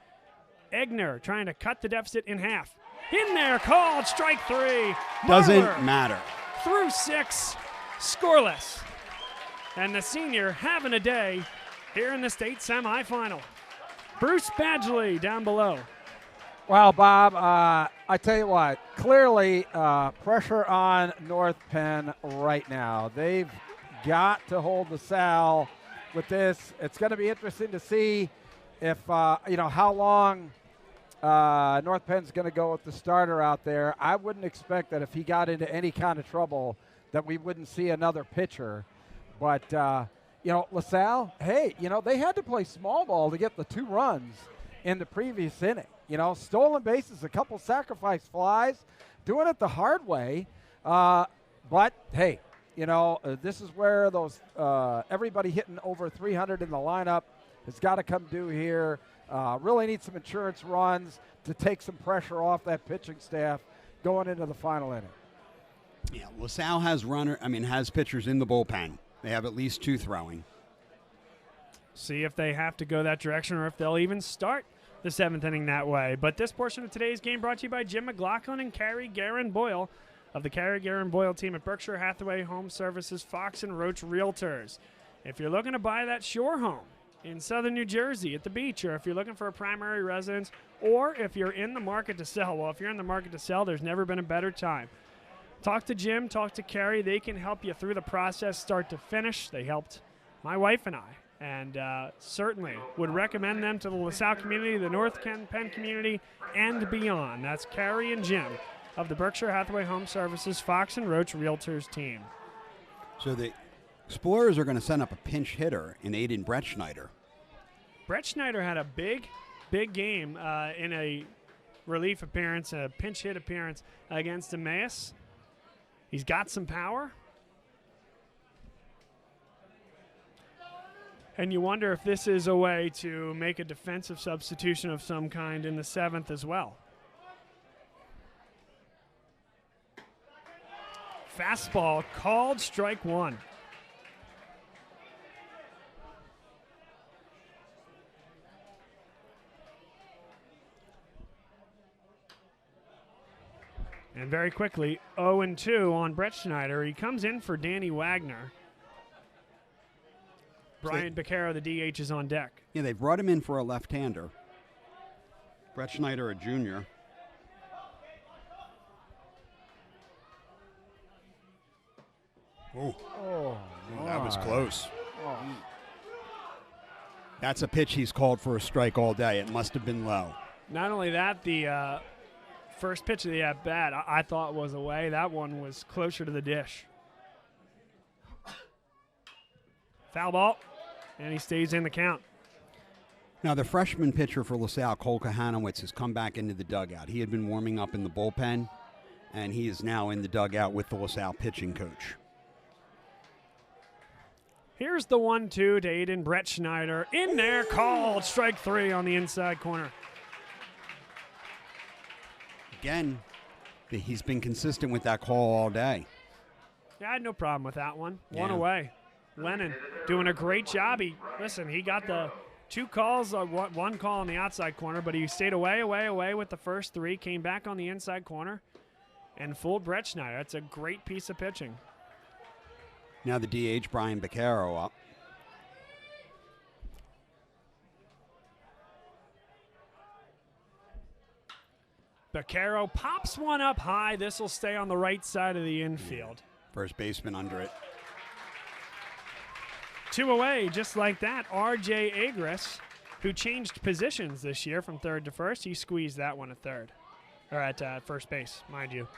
Egner trying to cut the deficit in half. In there, called strike 3. Doesn't Marler matter. Through 6, scoreless. and the senior having a day here in the state semifinal. Bruce Badgley down below. Well, Bob, I tell you what, clearly pressure on North Penn right now. They've got to hold the Salle with this. It's going to be interesting to see if, how long North Penn's going to go with the starter out there. I wouldn't expect that if he got into any kind of trouble that we wouldn't see another pitcher. But, LaSalle, hey, they had to play small ball to get the 2 runs in the previous inning. Stolen bases, a couple sacrifice flies, doing it the hard way. But, hey, this is where those everybody hitting over 300 in the lineup has got to come due here. Really need some insurance runs to take some pressure off that pitching staff going into the final inning. Yeah, LaSalle has pitchers in the bullpen. They have at least 2 throwing. See if they have to go that direction or if they'll even start the 7th inning that way. But this portion of today's game brought to you by Jim McLaughlin and Carrie Guerin Boyle of the Carrie Guerin Boyle team at Berkshire Hathaway Home Services, Fox and Roach Realtors. If you're looking to buy that shore home in southern New Jersey at the beach, or if you're looking for a primary residence, or if you're in the market to sell, well, if you're in the market to sell, there's never been a better time. Talk to Jim, talk to Carrie. They can help you through the process start to finish. They helped my wife and I, and certainly would recommend them to the LaSalle community, the North Penn community, and beyond. That's Carrie and Jim of the Berkshire Hathaway Home Services, Fox and Roach Realtors team. So the Explorers are going to send up a pinch hitter in Aiden Brettschneider. Brettschneider had a big game in a relief appearance, a pinch hit appearance against Emmaus. He's got some power. And you wonder if this is a way to make a defensive substitution of some kind in the 7th as well. Fastball called, strike 1. And very quickly, 0-2 on Brettschneider. He comes in for Danny Wagner. Brian Beccaro, the DH, is on deck. Yeah, they brought him in for a left-hander. Brettschneider, a junior. Oh, that was close. Oh. That's a pitch he's called for a strike all day. It must have been low. Not only that, the first pitch of the at-bat I thought was away. That one was closer to the dish. Foul ball, and he stays in the count. Now, the freshman pitcher for LaSalle, Cole Kahanowitz, has come back into the dugout. He had been warming up in the bullpen, and he is now in the dugout with the LaSalle pitching coach. Here's the 1-2 to Aiden Brettschneider. In there, called strike 3 on the inside corner. Again, he's been consistent with that call all day. Yeah, I had no problem with that one. One Yeah. away. Lennon doing a great job. He got the 2 calls, one call on the outside corner, but he stayed away with the first 3, came back on the inside corner, and fooled Brettschneider. That's a great piece of pitching. Now the DH, Brian Beccaro, up. Beccaro pops one up high. This will stay on the right side of the infield. First baseman under it. 2 away, just like that. R.J. Egner, who changed positions this year from third to first, he squeezed that one at third, or at first base, mind you.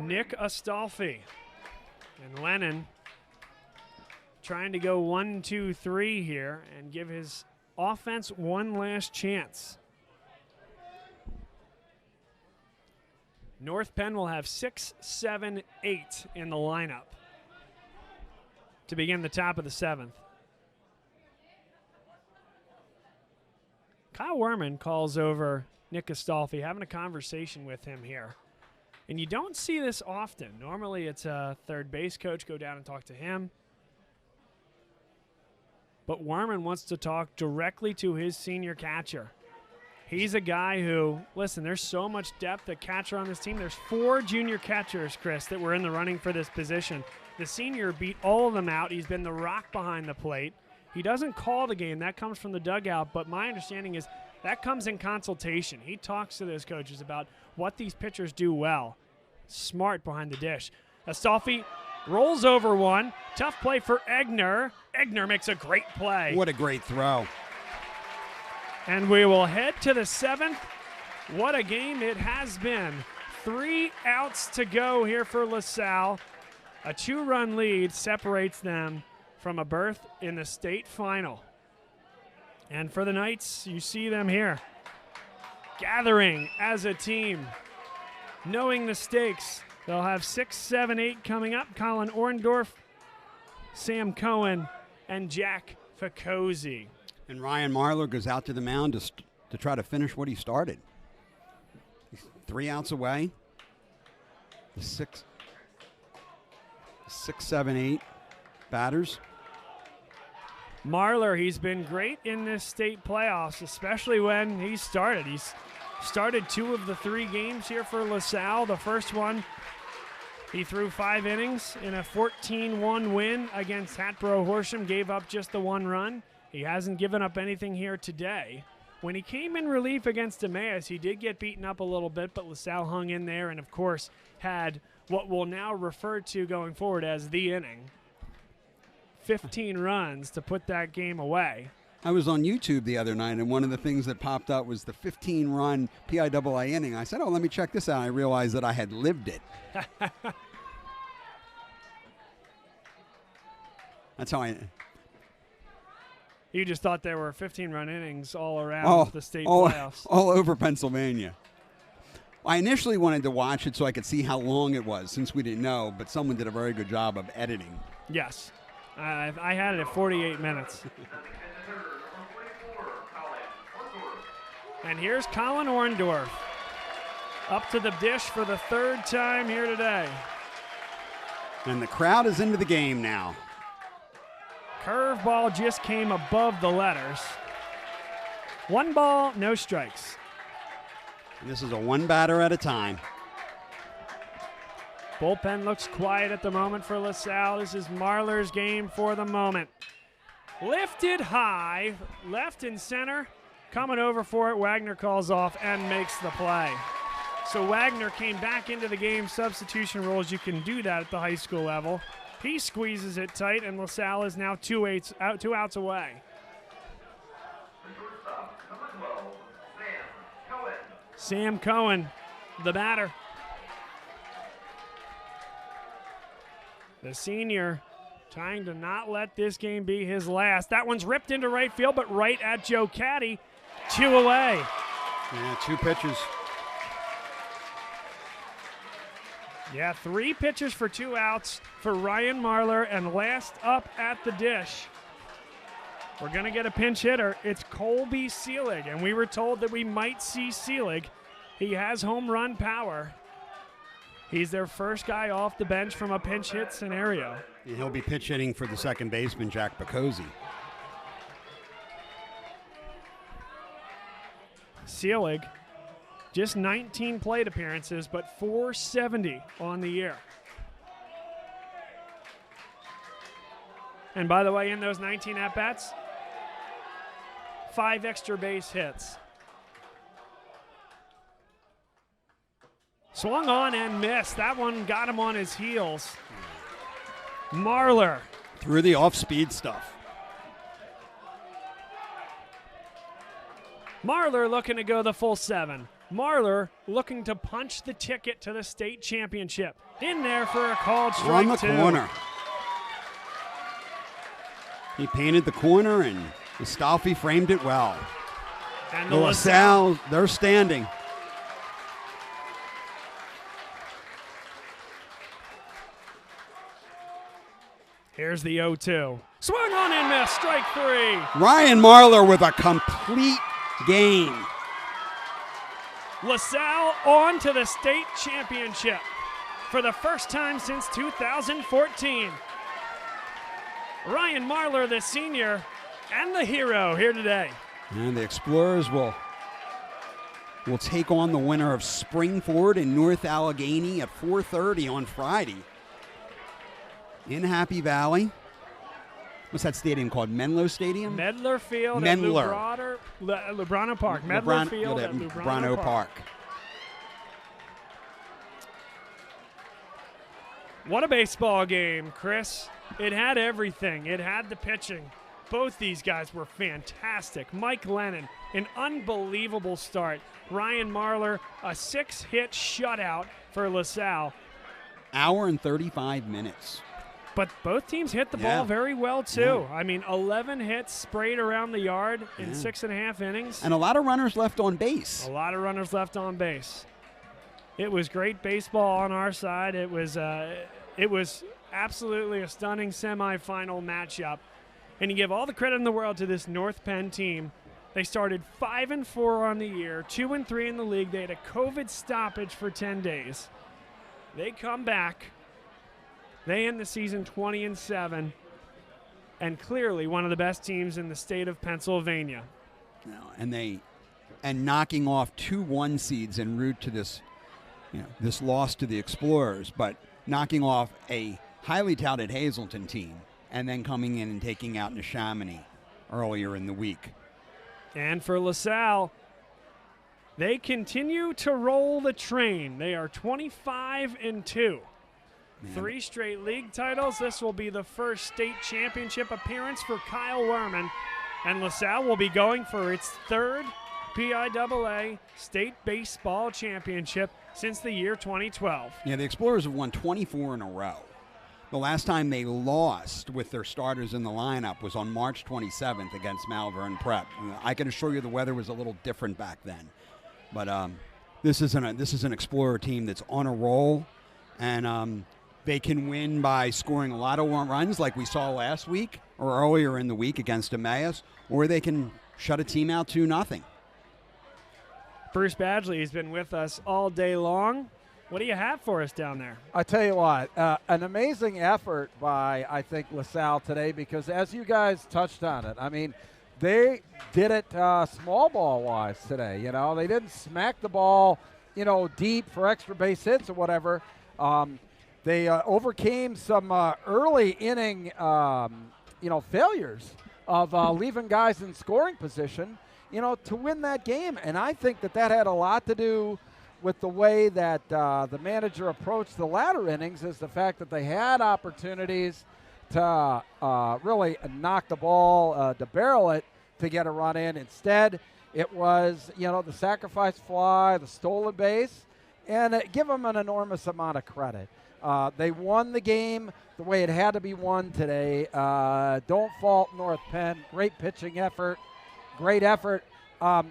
Nick Astolfi. And Lennon trying to go 1-2-3 here and give his offense one last chance. North Penn will have 6, 7, 8 in the lineup to begin the top of the 7th. Kyle Werman calls over Nick Astolfi, having a conversation with him here. And you don't see this often. Normally it's a third base coach, go down and talk to him. But Werman wants to talk directly to his senior catcher. He's a guy who, listen, there's so much depth at catcher on this team. There's 4 junior catchers, Chris, that were in the running for this position. The senior beat all of them out. He's been the rock behind the plate. He doesn't call the game. That comes from the dugout, but my understanding is that comes in consultation. He talks to those coaches about what these pitchers do well. Smart behind the dish. Astolfi rolls over one. Tough play for Egner. Egner makes a great play. What a great throw. And we will head to the 7th. What a game it has been. 3 outs to go here for LaSalle. A 2-run lead separates them from a berth in the state final. And for the Knights, you see them here, gathering as a team, knowing the stakes. They'll have 6, 7, 8 coming up. Colin Orndorff, Sam Cohen, and Jack Ficozzi. And Ryan Marler goes out to the mound to try to finish what he started. He's 3 outs away. The 6, 7, 8 batters. Marler, he's been great in this state playoffs, especially when he started. He's started 2 of the 3 games here for LaSalle. The first one, he threw 5 innings in a 14-1 win against Hatboro Horsham, gave up just the 1 run. He hasn't given up anything here today. When he came in relief against Emmaus, he did get beaten up a little bit, but LaSalle hung in there and, of course, had what we'll now refer to going forward as the inning. 15 runs to put that game away. I was on YouTube the other night, and one of the things that popped up was the 15-run PIAA inning. I said, oh, let me check this out. I realized that I had lived it. That's how I... You just thought there were 15-run innings all around the state playoffs. All over Pennsylvania. I initially wanted to watch it so I could see how long it was, since we didn't know, but someone did a very good job of editing. Yes. I had it at 48 minutes. And here's Colin Orndorff up to the dish for the 3rd time here today. And the crowd is into the game now. Curveball just came above the letters. 1 ball, no strikes. And this is a 1 batter at a time. Bullpen looks quiet at the moment for LaSalle. This is Marler's game for the moment. Lifted high, left and center. Coming over for it, Wagner calls off and makes the play. So Wagner came back into the game. Substitution rules, you can do that at the high school level. He squeezes it tight, and LaSalle is now 2 outs away. Sam Cohen, the batter. The senior trying to not let this game be his last. That one's ripped into right field, but right at Joe Caddy. 2 away. Yeah, 2 pitches. Yeah, 3 pitches for 2 outs for Ryan Marler, and last up at the dish, we're going to get a pinch hitter. It's Colby Seelig, and we were told that we might see Seelig. He has home run power. He's their first guy off the bench from a pinch hit scenario. And he'll be pitch hitting for the second baseman, Jack Ficozzi. Seelig, just 19 plate appearances, but 470 on the year. And by the way, in those 19 at-bats, 5 extra base hits. Swung on and missed. That one got him on his heels. Marler. Through the off-speed stuff. Marler looking to go the full 7. Marler looking to punch the ticket to the state championship. In there for a called strike. On the corner. He painted the corner, and Astolfi framed it well. And the LaSalle, they're standing. Here's the 0-2. Swung on and missed. Strike 3. Ryan Marler with a complete game. LaSalle on to the state championship for the first time since 2014. Ryan Marler, the senior and the hero, here today. And the Explorers will will take on the winner of Springford and North Allegheny at 4:30 on Friday in Happy Valley. What's that stadium called? Menlo Stadium? Medler Field Medler. at Lubrano Park. Medler Field at Lubrano Park. What a baseball game, Chris. It had everything. It had the pitching. Both these guys were fantastic. Mike Lennon, an unbelievable start. Ryan Marler, a 6-hit shutout for LaSalle. Hour and 35 minutes. But both teams hit the ball very well, too. I mean, 11 hits sprayed around the yard in 6.5 innings. And a lot of runners left on base. A lot of runners left on base. It was great baseball on our side. It was absolutely a stunning semifinal matchup. And you give all the credit in the world to this North Penn team. They started 5-4 on the year, 2-3 in the league. They had a COVID stoppage for 10 days. They come back. They end the season 20-7, and clearly one of the best teams in the state of Pennsylvania. And knocking off 2 1 seeds en route to this, this loss to the Explorers, but knocking off a highly touted Hazleton team, and then coming in and taking out Neshaminy earlier in the week. And for LaSalle, they continue to roll the train. They are 25-2. 3 straight league titles. This will be the first state championship appearance for Kyle Werman. And LaSalle will be going for its 3rd PIAA state baseball championship since the year 2012. Yeah, the Explorers have won 24 in a row. The last time they lost with their starters in the lineup was on March 27th against Malvern Prep. I can assure you the weather was a little different back then. But this is an Explorer team that's on a roll, and they can win by scoring a lot of runs like we saw last week or earlier in the week against Emmaus, or they can shut a team out 2-0. Bruce Badgley has been with us all day long. What do you have for us down there? I tell you what, an amazing effort by, I think, LaSalle today, because as you guys touched on it, I mean, they did it small ball-wise today. They didn't smack the ball, deep for extra base hits or whatever. They overcame some early inning, failures of leaving guys in scoring position, to win that game. And I think that had a lot to do with the way that the manager approached the latter innings, is the fact that they had opportunities to really knock the ball, to barrel it, to get a run in. Instead, it was, the sacrifice fly, the stolen base, and give them an enormous amount of credit. They won the game the way it had to be won today. Don't fault North Penn. Great pitching effort. Great effort.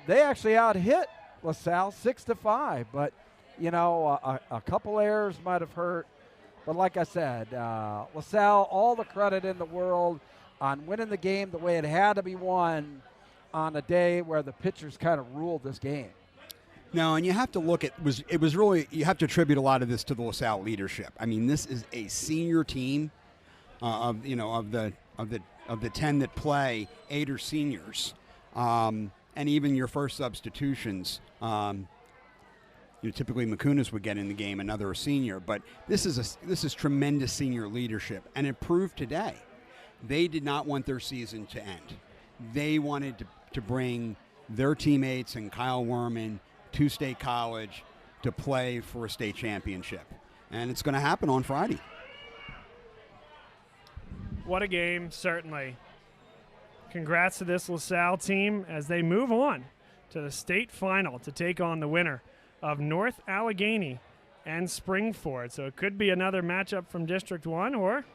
They actually out-hit LaSalle 6-5, but, a couple errors might have hurt. But like I said, LaSalle, all the credit in the world on winning the game the way it had to be won on a day where the pitchers kind of ruled this game. No, and you have to look at it was really, you have to attribute a lot of this to the LaSalle leadership. I mean, this is a senior team of the 10 that play, 8 are seniors, and even your first substitutions. Typically Macunas would get in the game, another a senior, but this is tremendous senior leadership, and it proved today. They did not want their season to end. They wanted to bring their teammates and Kyle Werman to State College to play for a state championship. And it's going to happen on Friday. What a game, certainly. Congrats to this LaSalle team as they move on to the state final to take on the winner of North Allegheny and Springford. So it could be another matchup from District 1, or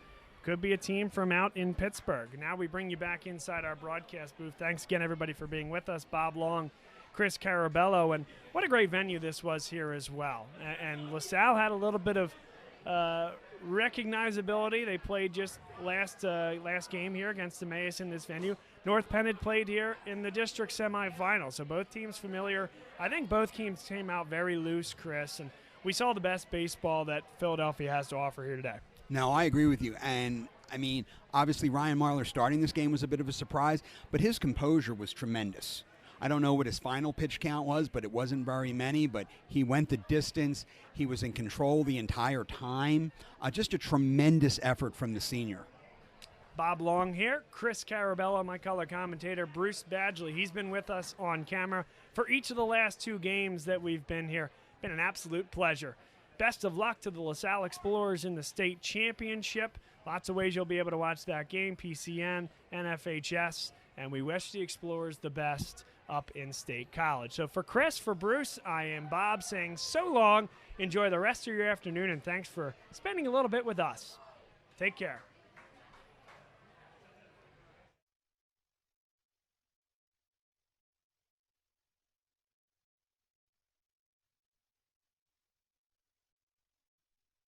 could be a team from out in Pittsburgh. Now we bring you back inside our broadcast booth. Thanks again, everybody, for being with us. Bob Long, Chris Carabello, and what a great venue this was here as well. And LaSalle had a little bit of recognizability. They played just last game here against Emmaus in this venue. North Penn had played here in the district semifinal, so both teams familiar. I think both teams came out very loose, Chris, and we saw the best baseball that Philadelphia has to offer here today. No, I agree with you. And, I mean, obviously Ryan Marler starting this game was a bit of a surprise, but his composure was tremendous. I don't know what his final pitch count was, but it wasn't very many. But he went the distance. He was in control the entire time. Just a tremendous effort from the senior. Bob Long here, Chris Carabello, my color commentator, Bruce Badgley. He's been with us on camera for each of the last 2 games that we've been here. Been an absolute pleasure. Best of luck to the LaSalle Explorers in the state championship. Lots of ways you'll be able to watch that game, PCN, NFHS, and we wish the Explorers the best up in State College. So for Chris, for Bruce, I am Bob saying so long. Enjoy the rest of your afternoon, and thanks for spending a little bit with us. Take care.